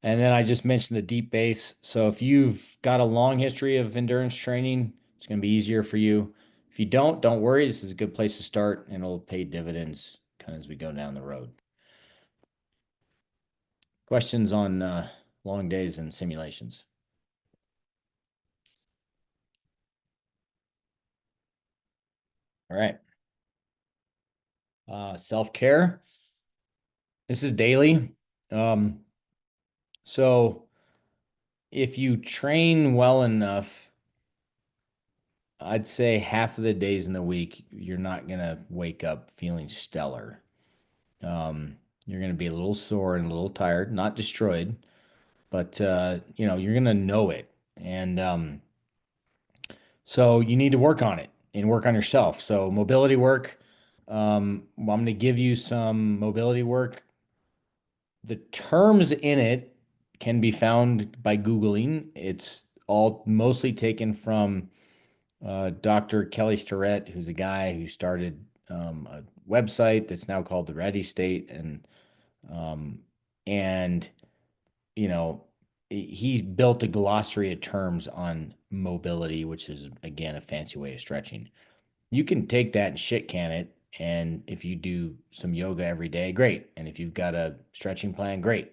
then I just mentioned the deep base. So if you've got a long history of endurance training, it's going to be easier for you. If you don't worry. This is a good place to start, and it'll pay dividends kind of as we go down the road. Questions on long days and simulations? All right. Self-care. This is daily. So if you train well enough, I'd say half of the days in the week, you're not going to wake up feeling stellar. You're going to be a little sore and a little tired, not destroyed, but you're going to know it. And so you need to work on it and work on yourself. So mobility work, I'm going to give you some mobility work. The terms in it can be found by Googling. It's all mostly taken from Dr. Kelly Starrett, who's a guy who started a website that's now called the Ready State, and he built a glossary of terms on mobility, which is again a fancy way of stretching. You can take that and shit can it, and if you do some yoga every day, great. And if you've got a stretching plan, great.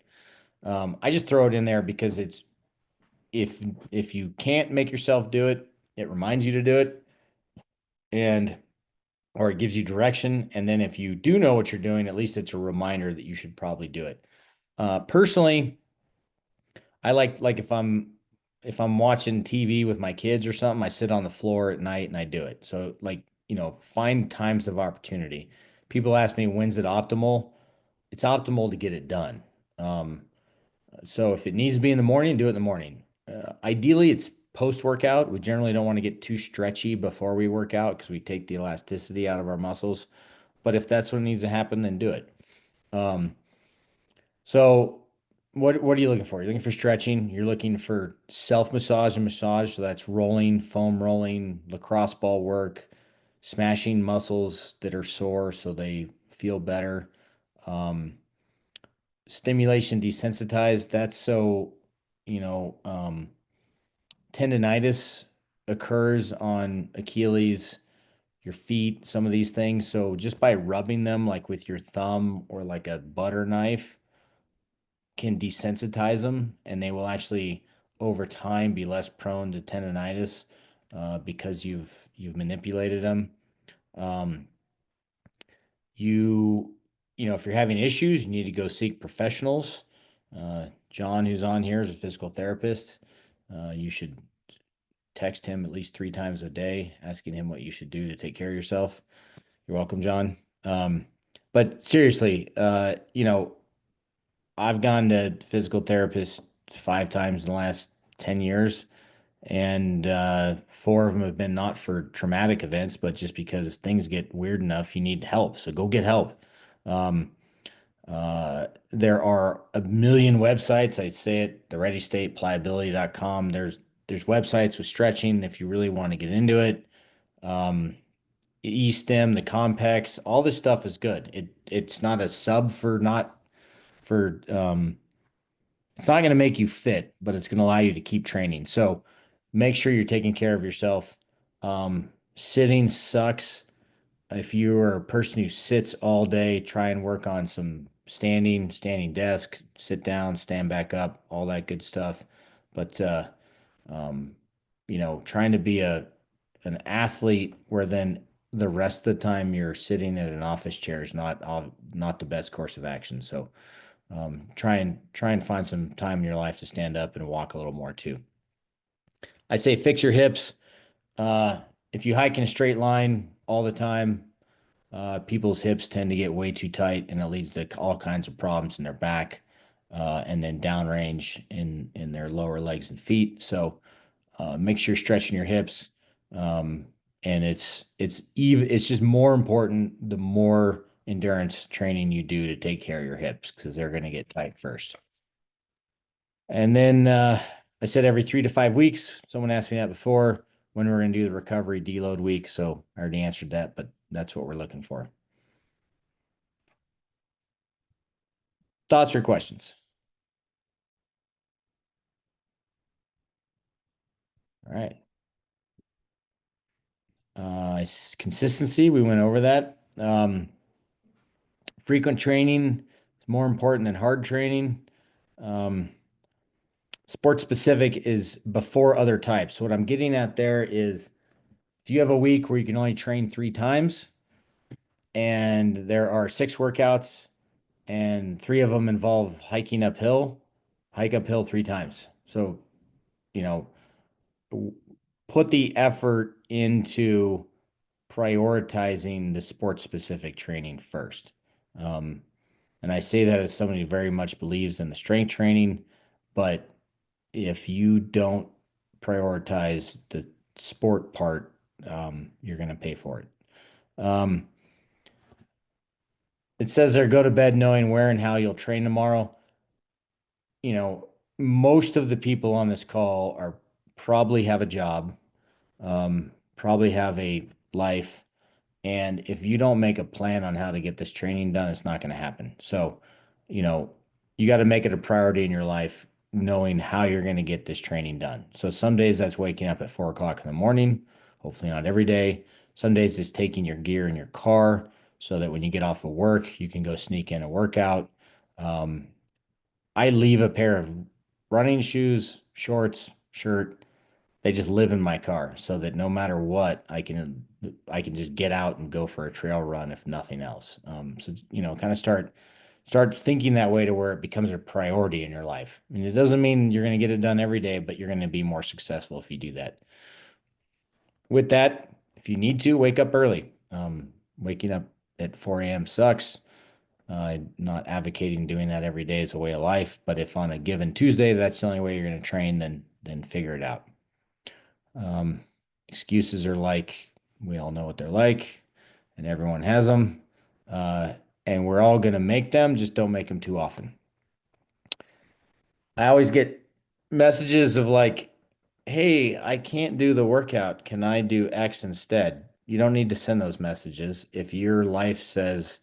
I just throw it in there because it's if you can't make yourself do it, it reminds you to do it, or it gives you direction. And then if you do know what you're doing, at least it's a reminder that you should probably do it. Personally, I like if I'm watching TV with my kids or something, I sit on the floor at night and I do it. So find times of opportunity. People ask me, when's it optimal? It's optimal to get it done. So if it needs to be in the morning, do it in the morning. Ideally, it's post-workout. We generally don't want to get too stretchy before we work out because we take the elasticity out of our muscles. But if that's what needs to happen, then do it. So what are you looking for? You're looking for stretching. You're looking for self-massage and massage. So that's rolling, foam rolling, lacrosse ball work, smashing muscles that are sore so they feel better. Stimulation desensitized. That's so, tendonitis occurs on Achilles, your feet, some of these things. So just by rubbing them like with your thumb or like a butter knife can desensitize them, and they will actually over time be less prone to tendonitis because you've manipulated them. If you're having issues, you need to go seek professionals. John, who's on here, is a physical therapist. You should text him at least 3 times a day, asking him what you should do to take care of yourself. You're welcome, John. But seriously, I've gone to physical therapists 5 times in the last 10 years, and 4 of them have been not for traumatic events, but just because things get weird enough, you need help. So go get help. There are a million websites. I say it, the Ready State, pliability.com. There's there's websites with stretching if you really want to get into it. E-stem, the Compex, all this stuff is good. It's not a sub for not for it's not going to make you fit, but it's going to allow you to keep training. So make sure you're taking care of yourself. Sitting sucks. If you are a person who sits all day, try and work on some standing desk, sit down, stand back up, all that good stuff. But um, trying to be an athlete where then the rest of the time you're sitting in an office chair is not the best course of action. So try and find some time in your life to stand up and walk a little more too. I say fix your hips. If you hike in a straight line all the time, people's hips tend to get way too tight, and it leads to all kinds of problems in their back, and then downrange in their lower legs and feet. So make sure you're stretching your hips. And it's just more important the more endurance training you do to take care of your hips because they're going to get tight first. And then I said every 3 to 5 weeks. Someone asked me that before when we're going to do the recovery deload week. So I already answered that, but that's what we're looking for. Thoughts or questions? All right. Consistency, we went over that. Frequent training is more important than hard training. Sport specific is before other types. What I'm getting at there is if you have a week where you can only train 3 times and there are 6 workouts and 3 of them involve hiking uphill, hike uphill 3 times. So, put the effort into prioritizing the sport specific training first. And I say that as somebody who very much believes in the strength training, but if you don't prioritize the sport part, you're going to pay for it. It says there, go to bed knowing where and how you'll train tomorrow. Most of the people on this call are probably have a job, probably have a life. And if you don't make a plan on how to get this training done, it's not going to happen. So, you got to make it a priority in your life, knowing how you're going to get this training done. So some days that's waking up at 4 o'clock in the morning, hopefully not every day. Some days it's taking your gear in your car so that when you get off of work, you can go sneak in a workout. I leave a pair of running shoes, shorts, shirt. They just live in my car so that no matter what, I can just get out and go for a trail run if nothing else. So kind of start thinking that way to where it becomes a priority in your life. I mean, it doesn't mean you're going to get it done every day, but you're going to be more successful if you do that. With that, if you need to, wake up early. Waking up at 4 a.m. sucks. Not advocating doing that every day as a way of life, but if on a given Tuesday that's the only way you're going to train, then figure it out. Excuses are like, we all know what they're like, and everyone has them. And we're all going to make them, just don't make them too often. I always get messages of like, hey, I can't do the workout. Can I do X instead? You don't need to send those messages. If your life says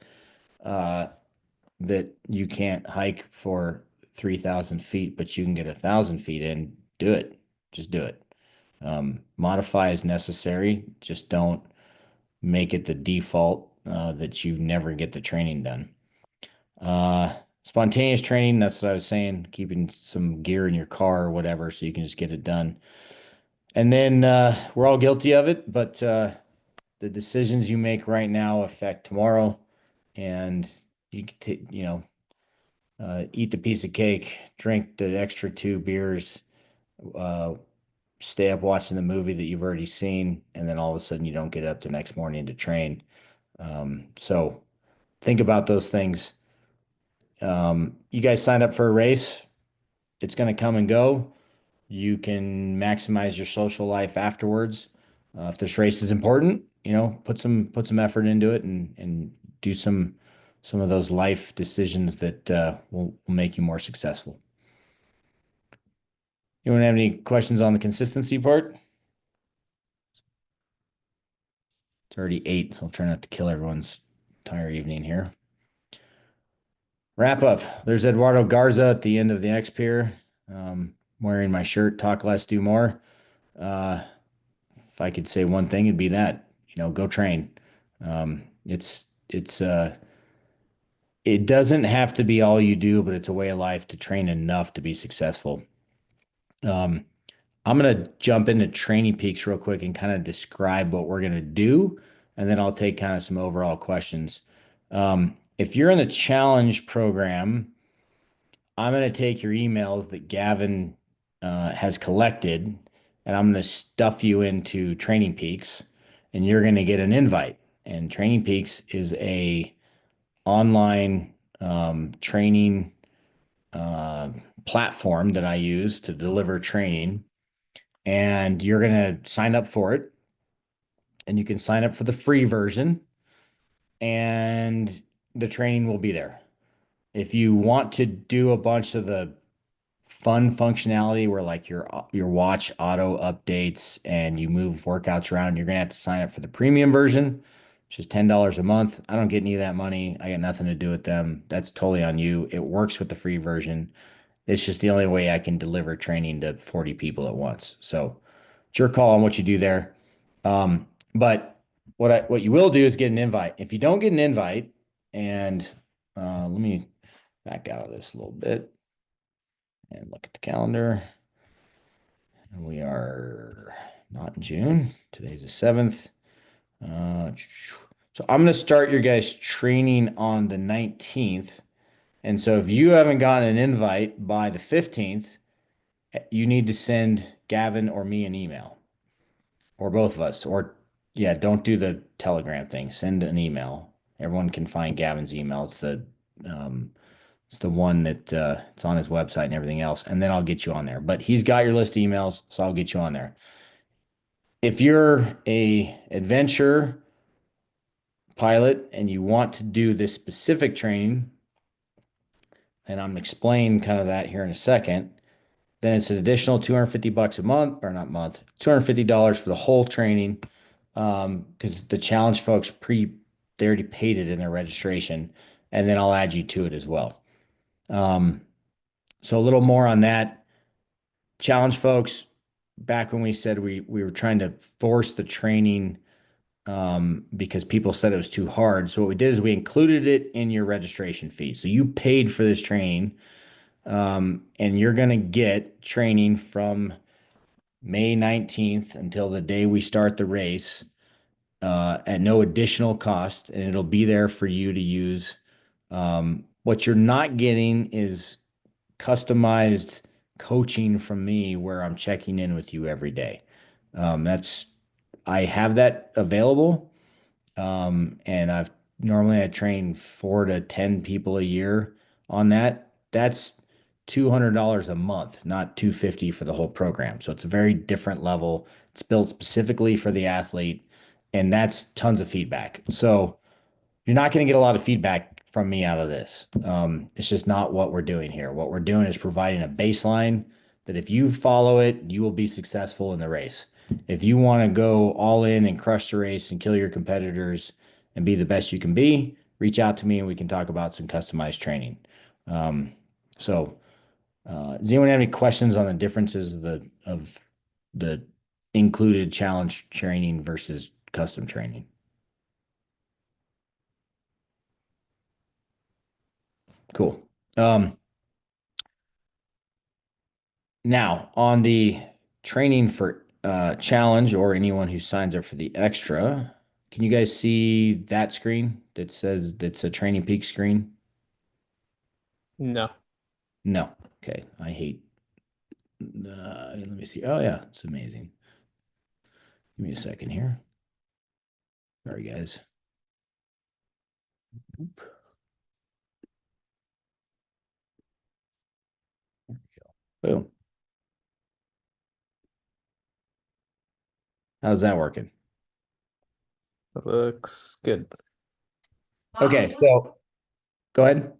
that you can't hike for 3,000 feet, but you can get 1,000 feet in, do it. Just do it. Modify as necessary. Just don't make it the default that you never get the training done. Spontaneous training, that's what I was saying, keeping some gear in your car or whatever so you can just get it done. And then we're all guilty of it, but the decisions you make right now affect tomorrow. And you can eat the piece of cake, drink the extra 2 beers, stay up watching the movie that you've already seen, and then all of a sudden you don't get up the next morning to train. So think about those things. You guys signed up for a race. It's going to come and go. You can maximize your social life afterwards. If this race is important, put some effort into it and do some of those life decisions that will make you more successful. Anyone have any questions on the consistency part? It's already 8, so I'll try not to kill everyone's entire evening here. Wrap up. There's Eduardo Garza at the end of the X Pier. Wearing my shirt, talk less, do more. If I could say one thing, it'd be that, go train. It doesn't have to be all you do, but it's a way of life to train enough to be successful. I'm going to jump into Training Peaks real quick and kind of describe what we're going to do, and then I'll take kind of some overall questions. If you're in the challenge program, I'm going to take your emails that Gavin has collected, and I'm going to stuff you into Training Peaks, and you're going to get an invite. And Training Peaks is a online training platform that I use to deliver training. And you're going to sign up for it. And you can sign up for the free version, and the training will be there. If you want to do a bunch of the fun functionality where like your watch auto updates and you move workouts around, you're gonna have to sign up for the premium version, which is $10 a month. I don't get any of that money. I got nothing to do with them. That's totally on you. It works with the free version. It's just the only way I can deliver training to 40 people at once. So it's your call on what you do there. But what you will do is get an invite. If you don't get an invite, and let me back out of this a little bit and look at the calendar. And we are not in June. Today's the 7th. So I'm going to start your guys' training on the 19th. And so if you haven't gotten an invite by the 15th, you need to send Gavin or me an email, or both of us. Or, yeah, don't do the Telegram thing. Send an email. Everyone can find Gavin's email. It's the one that it's on his website and everything else. And then I'll get you on there. But he's got your list of emails, so I'll get you on there. If you're a adventure pilot and you want to do this specific training, and I'm explaining kind of that here in a second, then it's an additional $250 a month, or not month, $250 for the whole training. Because the challenge folks they already paid it in their registration, and then I'll add you to it as well. So a little more on that. Challenge folks, back when we said we were trying to force the training because people said it was too hard. So what we did is we included it in your registration fee. So you paid for this training, and you're going to get training from May 19th until the day we start the race at no additional cost, and it'll be there for you to use. What you're not getting is customized coaching from me where I'm checking in with you every day. I have that available. And I train 4 to 10 people a year on that. That's $200 a month, not $250 for the whole program. So it's a very different level. It's built specifically for the athlete, and that's tons of feedback. So you're not going to get a lot of feedback from me out of this. It's just not what we're doing here. What we're doing is providing a baseline that if you follow it, you will be successful in the race. If you want to go all in and crush the race and kill your competitors and be the best you can be, reach out to me and we can talk about some customized training. Does anyone have any questions on the differences of the included challenge training versus custom training? Cool. Now on the training for challenge, or anyone who signs up for the extra, can you guys see that screen that says that's a Training Peak screen? No. No. Okay. I hate. Let me see. Oh yeah, it's amazing. Give me a second here. Sorry, guys. Oop. There we go. Boom. How's that working? That looks good. Okay, so go ahead.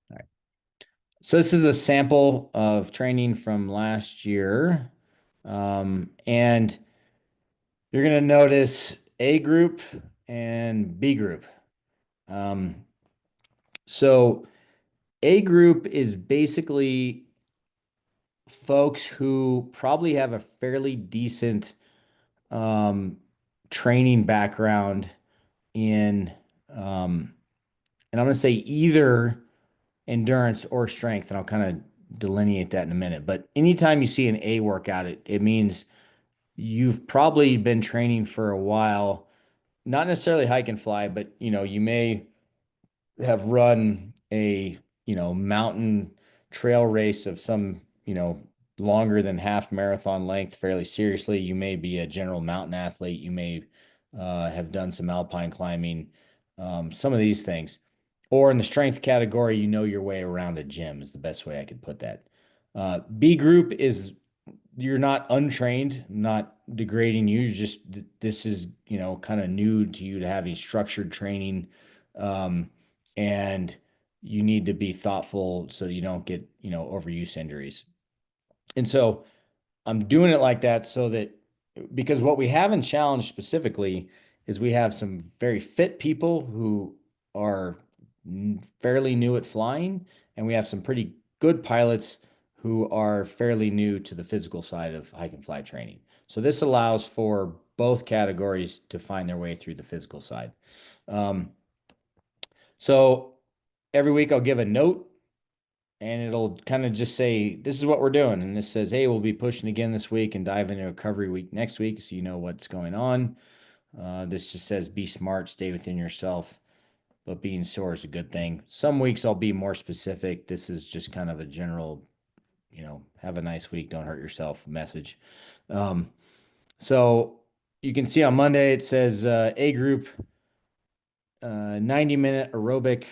All right. So this is a sample of training from last year. And you're going to notice A group and B group. So A group is basically folks who probably have a fairly decent training background in, and I'm going to say either endurance or strength, and I'll kind of delineate that in a minute. But anytime you see an A workout, it means you've probably been training for a while, not necessarily hike and fly, but you may have run a, mountain trail race of some, longer than half marathon length fairly seriously. You may be a general mountain athlete. You may have done some alpine climbing, some of these things. Or in the strength category, you know your way around a gym is the best way I could put that. B group is you're not untrained, not degrading you. Just this is, kind of new to you to having structured training. And you need to be thoughtful so you don't get, overuse injuries. And so I'm doing it like that so that because what we have in challenge specifically is we have some very fit people who are fairly new at flying, and we have some pretty good pilots who are fairly new to the physical side of hike and fly training. So this allows for both categories to find their way through the physical side. So every week I'll give a note and it'll kind of just say, this is what we're doing. And this says, hey, we'll be pushing again this week and dive into recovery week next week. So you know what's going on. This just says, be smart, stay within yourself, but being sore is a good thing. Some weeks I'll be more specific. This is just kind of a general, have a nice week, don't hurt yourself message. So you can see on Monday, it says A group, 90-minute aerobic.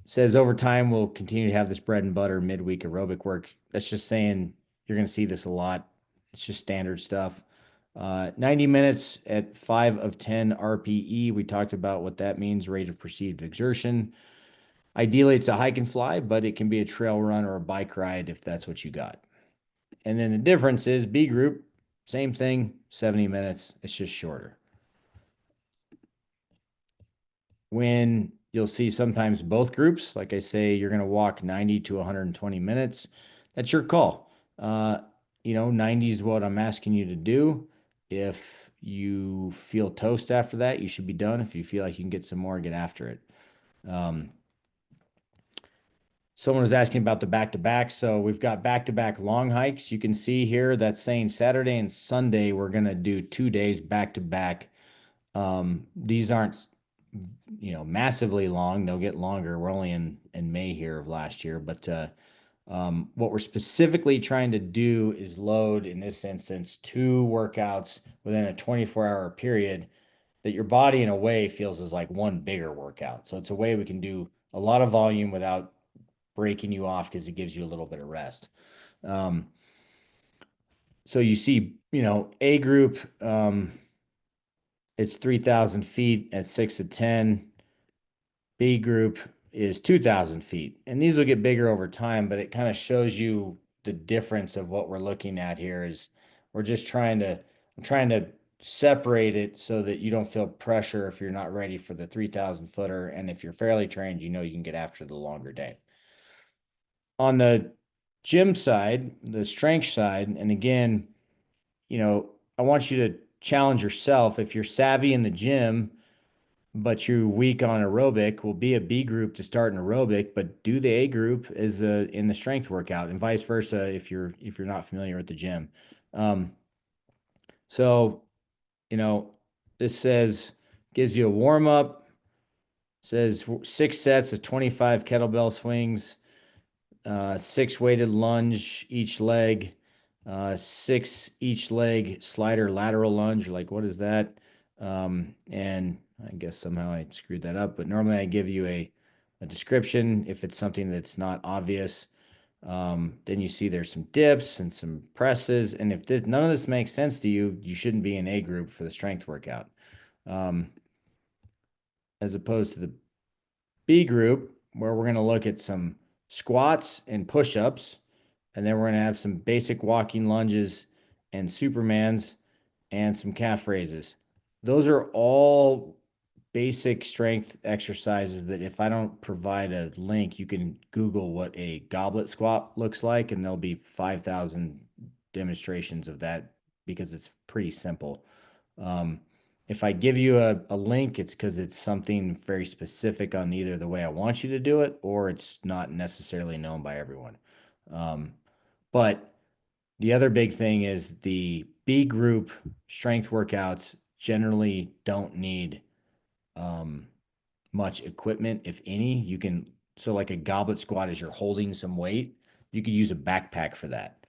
Says over time, we'll continue to have this bread and butter midweek aerobic work. That's just saying you're going to see this a lot. It's just standard stuff. 90 minutes at 5 of 10 RPE. We talked about what that means, rate of perceived exertion. Ideally, it's a hike and fly, but it can be a trail run or a bike ride if that's what you got. And then the difference is B group, same thing, 70 minutes. It's just shorter. When you'll see sometimes both groups, like I say, you're going to walk 90 to 120 minutes. That's your call. 90 is what I'm asking you to do. If you feel toast after that, you should be done. If you feel like you can get some more, get after it. Someone was asking about the back-to-back. So we've got back-to-back long hikes. You can see here that's saying Saturday and Sunday, we're going to do 2 days back-to-back. These aren't, massively long. They'll get longer. We're only in May here of last year, but what we're specifically trying to do is load, in this instance, 2 workouts within a 24-hour period that your body in a way feels is like one bigger workout. So it's a way we can do a lot of volume without breaking you off because it gives you a little bit of rest. So you see, A group, it's 3,000 feet at 6 to 10. B group is 2,000 feet. And these will get bigger over time, but it kind of shows you the difference of what we're looking at here is I'm trying to separate it so that you don't feel pressure if you're not ready for the 3,000 footer. And if you're fairly trained, you can get after the longer day. On the gym side, the strength side, and again, I want you to challenge yourself. If you're savvy in the gym, but you're weak on aerobic, will be a B group to start an aerobic, but do the A group as in the strength workout, and vice versa if you're not familiar with the gym. So, this gives you a warm up. Says 6 sets of 25 kettlebell swings, 6 weighted lunge each leg, 6 each leg slider lateral lunge. Like, what is that? And I guess somehow I screwed that up, but normally I give you a description if it's something that's not obvious. Then you see there's some dips and some presses. And if none of this makes sense to you, you shouldn't be in A group for the strength workout. As opposed to the B group, where we're going to look at some squats and push-ups, and then we're going to have some basic walking lunges and Supermans and some calf raises. Those are all basic strength exercises that if I don't provide a link, you can Google what a goblet squat looks like, and there'll be 5,000 demonstrations of that because it's pretty simple. If I give you a link, it's because it's something very specific on either the way I want you to do it, or it's not necessarily known by everyone. But the other big thing is the B group strength workouts generally don't need much equipment, if any. You can, so like a goblet squat is you're holding some weight. You could use a backpack for that.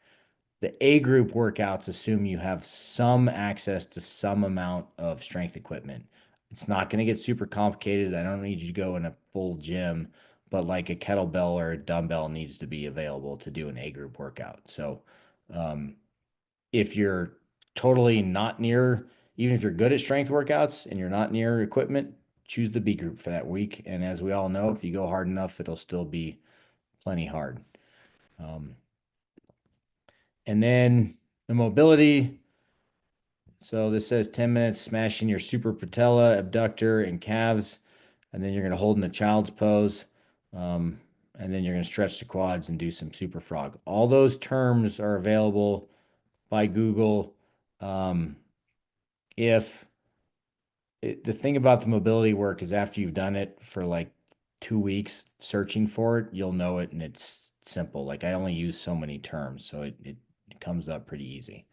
The A group workouts assume you have some access to some amount of strength equipment. It's not going to get super complicated. I don't need you to go in a full gym, but like a kettlebell or a dumbbell needs to be available to do an A group workout. So if you're totally not near, even if you're good at strength workouts and you're not near equipment, choose the B group for that week. And as we all know, if you go hard enough, it'll still be plenty hard. And then the mobility. So this says 10 minutes smashing your super patella, abductor, and calves. And then you're going to hold in the child's pose. And then you're going to stretch the quads and do some super frog. All those terms are available by Google. The thing about the mobility work is after you've done it for like 2 weeks searching for it, you'll know it, and it's simple. Like I only use so many terms, so it comes up pretty easy.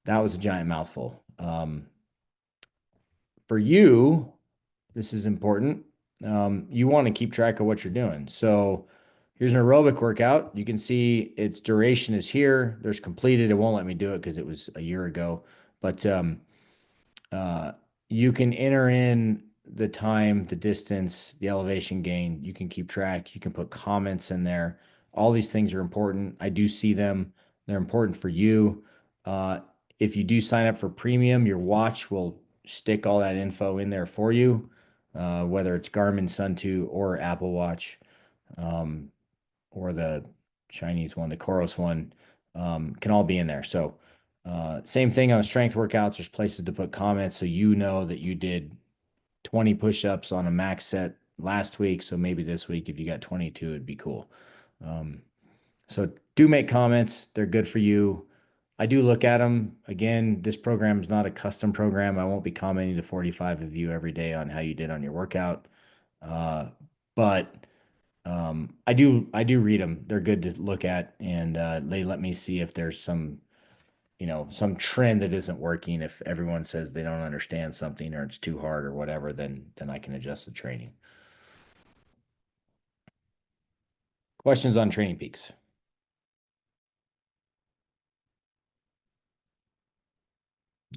That was a giant mouthful. For you, this is important. You want to keep track of what you're doing. So here's an aerobic workout. You can see its duration is here. There's completed. It won't let me do it because it was a year ago. But you can enter in the time, the distance, the elevation gain. You can keep track. You can put comments in there. All these things are important. I do see them. They're important for you. If you do sign up for premium, your watch will stick all that info in there for you, whether it's Garmin Sun 2 or Apple Watch, or the Chinese one, the Coros one, can all be in there. So same thing on the strength workouts. There's places to put comments so you know that you did 20 push-ups on a max set last week. So maybe this week, if you got 22, it'd be cool. So do make comments. They're good for you. I do look at them. Again, this program is not a custom program. I won't be commenting to 45 of you every day on how you did on your workout. But I do read them. They're good to look at, and they let me see if there's some trend that isn't working. If everyone says they don't understand something or it's too hard or whatever, then I can adjust the training. Questions on Training Peaks?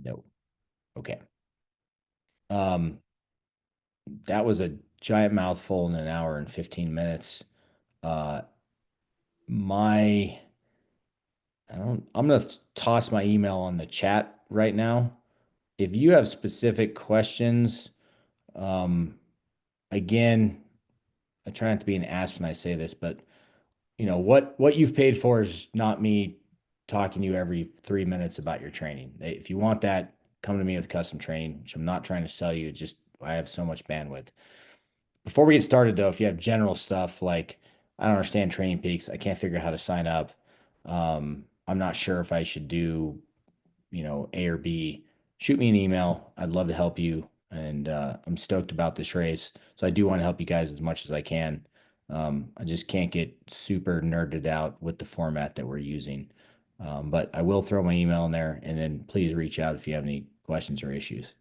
No. Okay. That was a giant mouthful in an hour and 15 minutes. I'm going to toss my email on the chat right now. If you have specific questions, again, I try not to be an ass when I say this, but what you've paid for is not me talking to you every 3 minutes about your training. If you want that, come to me with custom training, which I'm not trying to sell you. Just I have so much bandwidth. Before we get started, though, if you have general stuff like I don't understand Training Peaks, I can't figure out how to sign up. I'm not sure if I should do, A or B. Shoot me an email. I'd love to help you, and I'm stoked about this race. So I do want to help you guys as much as I can. I just can't get super nerded out with the format that we're using. But I will throw my email in there, and then please reach out if you have any questions or issues.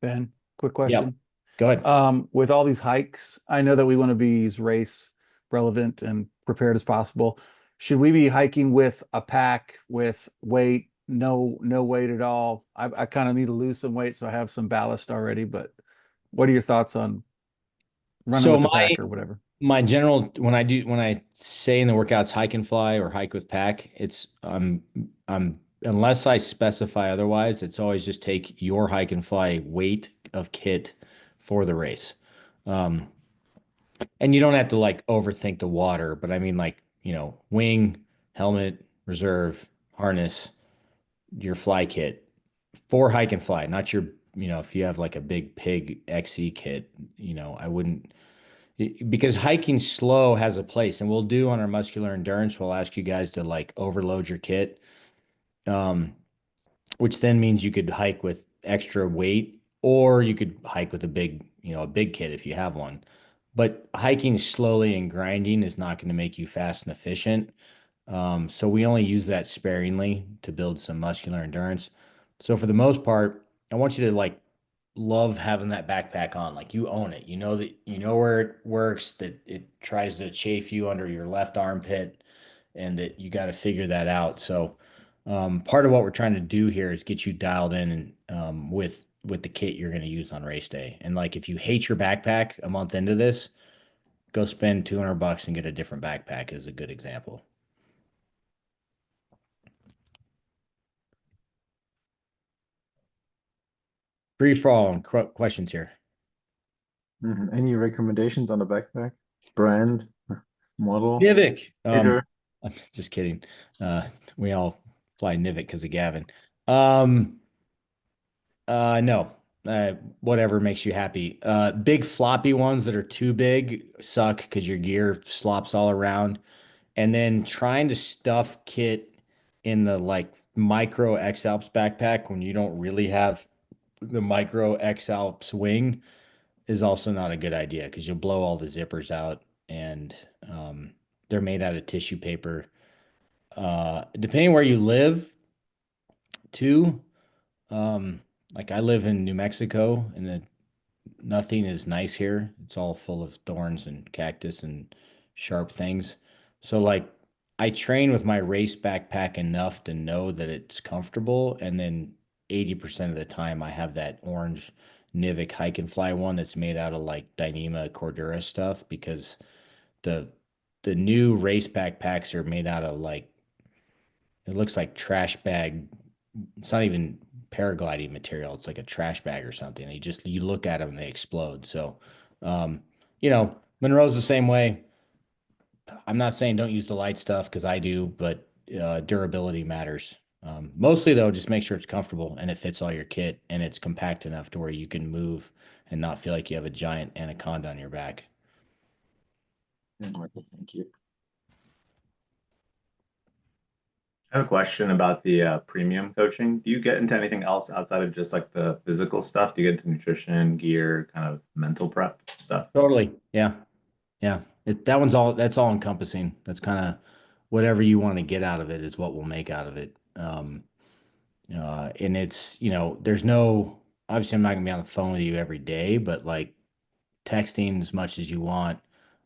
Ben, quick Yep. question. Go ahead. With all these hikes, I know that we want to be as race relevant and prepared as possible. Should we be hiking with a pack with weight, no weight at all? I kind of need to lose some weight, so I have some ballast already, but what are your thoughts on running So with the pack or whatever? My general, when I say in the workouts hike and fly or hike with pack, it's unless I specify otherwise, it's always just take your hike and fly weight of kit for the race. And you don't have to like overthink the water, but I mean like, wing, helmet, reserve, harness, your fly kit for hike and fly, not your, if you have like a big pig XC kit, I wouldn't, because hiking slow has a place, and we'll do on our muscular endurance, we'll ask you guys to like overload your kit. Which then means you could hike with extra weight, or you could hike with a big kit if you have one. But hiking slowly and grinding is not going to make you fast and efficient. So we only use that sparingly to build some muscular endurance. So for the most part, I want you to like love having that backpack on. Like you own it. You know that you know where it works, that it tries to chafe you under your left armpit, and that you got to figure that out. So part of what we're trying to do here is get you dialed in and with the kit you're going to use on race day. And like if you hate your backpack a month into this, go spend $200 and get a different backpack is a good example. Free for all on questions here. Any recommendations on the backpack? Brand, model? Nivik. Leader? I'm just kidding. We all fly Nivik because of Gavin. No. Whatever makes you happy. Big floppy ones that are too big suck because your gear slops all around. And then trying to stuff kit in the like micro X-Alps backpack when you don't really have the micro X-Alps wing is also not a good idea because you'll blow all the zippers out, and they're made out of tissue paper. Depending where you live, too. Like I live in New Mexico, and nothing is nice here. It's all full of thorns and cactus and sharp things. So like I train with my race backpack enough to know that it's comfortable, and then 80% of the time I have that orange Nivik hike and fly one that's made out of like Dyneema Cordura stuff, because the the new race backpacks are made out of like, it looks like trash bag. It's not even paragliding material. It's like a trash bag or something. You look at them and they explode. So, um, Monroe's the same way. I'm not saying don't use the light stuff because I do, but durability matters. Mostly though, just make sure it's comfortable and it fits all your kit and it's compact enough to where you can move and not feel like you have a giant anaconda on your back. Yeah, Michael, thank you. I have a question about the premium coaching. Do you get into anything else outside of just like the physical stuff? Do you get into nutrition, gear, kind of mental prep stuff? Totally. Yeah. Yeah. That's all encompassing. That's kind of whatever you want to get out of it is what we'll make out of it. And it's, there's no, obviously I'm not gonna be on the phone with you every day, but like texting as much as you want.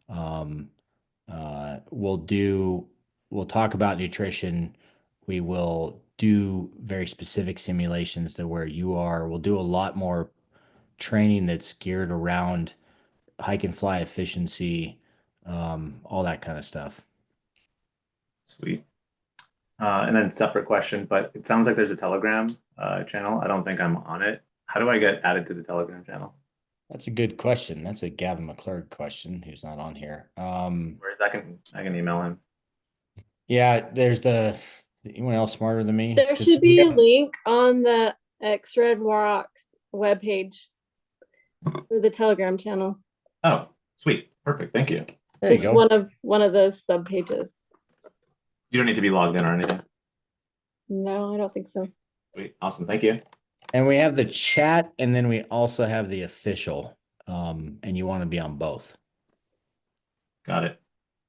Um, we'll talk about nutrition. We will do very specific simulations to where you are. We'll do a lot more training that's geared around hike and fly efficiency, all that kind of stuff. Sweet. And then separate question, but it sounds like there's a Telegram channel. I don't think I'm on it. How do I get added to the Telegram channel? That's a good question. That's a Gavin McClurg question who's not on here. Whereas I can email him. Yeah, anyone else smarter than me? There 'Cause should be a link on the XRedRocks webpage for the Telegram channel. Oh, sweet. Perfect. Thank you. There you Just go. one of those sub pages. You don't need to be logged in or anything. No, I don't think so. Sweet. Awesome. Thank you. And we have the chat, and then we also have the official. And you want to be on both. Got it.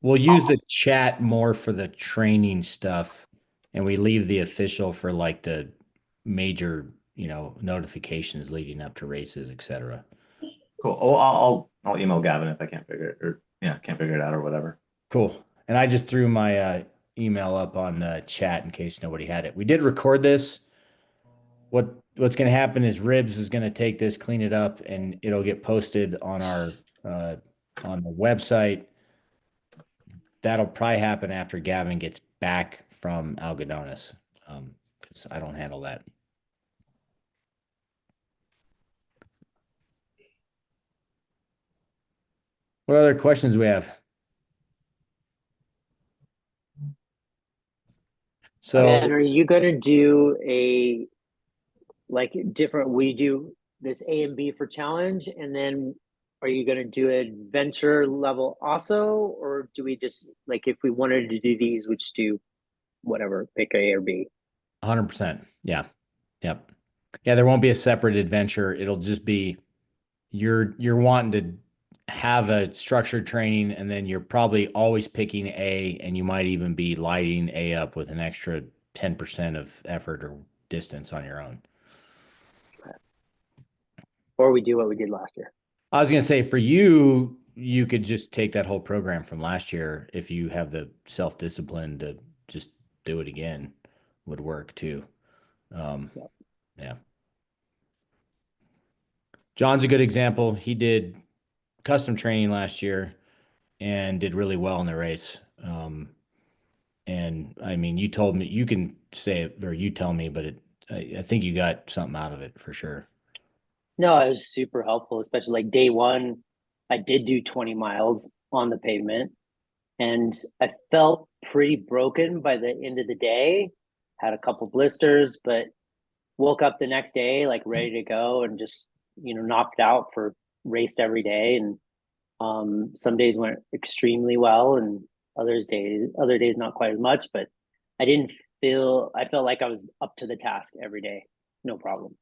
We'll use the chat more for the training stuff, and we leave the official for like the major, notifications leading up to races, etc. Cool. Oh, I'll email Gavin if I can't figure it, or yeah, can't figure it out or whatever. Cool. And I just threw my email up on the chat in case nobody had it. We did record this. What's going to happen is Ribs is going to take this, clean it up, and it'll get posted on our on the website. That'll probably happen after Gavin gets back from Algodones, because I don't handle that. What other questions we have? So And are you gonna do a like different? We do this A and B for challenge, and then are you gonna do adventure level also, or do we just like if we wanted to do these, we just do whatever, pick A or B? 100%. Yeah. Yep. Yeah, there won't be a separate adventure. It'll just be you're wanting to have a structured training, and then you're probably always picking A, and you might even be lighting A up with an extra 10% of effort or distance on your own. Or we do what we did last year. I was gonna say for you, you could just take that whole program from last year if you have the self-discipline to just do it again, would work too. Yep. Yeah. John's a good example. He did custom training last year and did really well in the race. And I mean, you told me you can say it or you tell me, but I think you got something out of it for sure. No, it was super helpful, especially like day one. I did do 20 miles on the pavement, and I felt pretty broken by the end of the day. Had a couple blisters, but woke up the next day like ready to go and just knocked out for raced every day. And some days went extremely well, and other days not quite as much. But I felt like I was up to the task every day, no problem.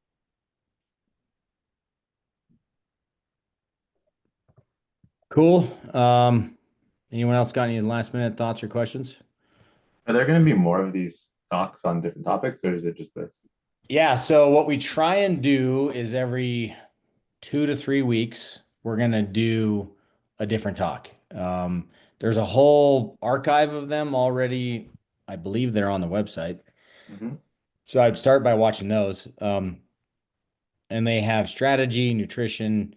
Cool. Anyone else got any last minute thoughts or questions? Are there going to be more of these talks on different topics, or is it just this? Yeah, so what we try and do is every 2 to 3 weeks, we're gonna do a different talk. There's a whole archive of them already. I believe they're on the website. Mm-hmm. So I'd start by watching those. And they have strategy, nutrition.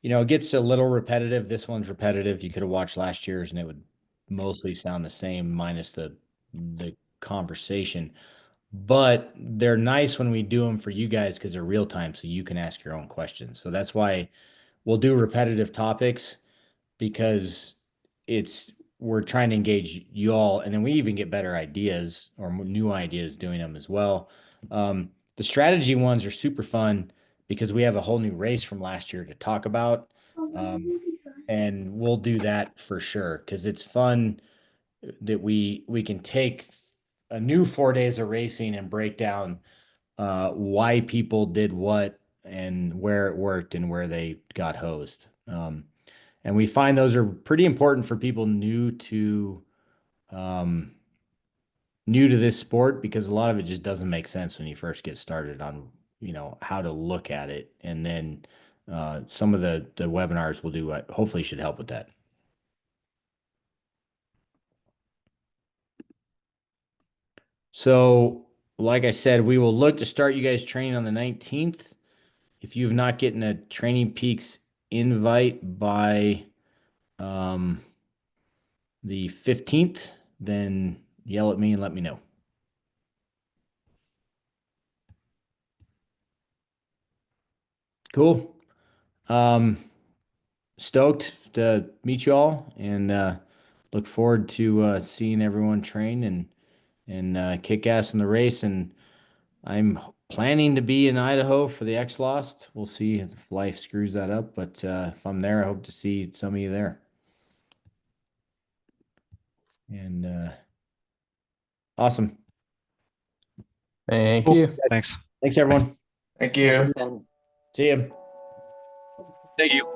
It gets a little repetitive. This one's repetitive. You could have watched last year's and it would mostly sound the same minus the conversation. But they're nice when we do them for you guys because they're real time, so you can ask your own questions. So that's why we'll do repetitive topics because we're trying to engage you all, and then we even get better ideas or new ideas doing them as well. The strategy ones are super fun because we have a whole new race from last year to talk about. And we'll do that for sure because it's fun that we can take a new 4 days of racing and break down why people did what and where it worked and where they got hosed. And we find those are pretty important for people um, new to this sport because a lot of it just doesn't make sense when you first get started on how to look at it. And then some of the webinars we'll do hopefully should help with that. So, like I said, we will look to start you guys training on the 19th. If you've not gotten a Training Peaks invite by the 15th, then yell at me and let me know. Cool. Stoked to meet you all and look forward to seeing everyone train and kick ass in the race. And I'm planning to be in Idaho for the X-Lost. We'll see if life screws that up, but if I'm there, I hope to see some of you there. And awesome. Thank Cool. you. Thanks. Thanks, everyone. Thank you. And See you. Thank you.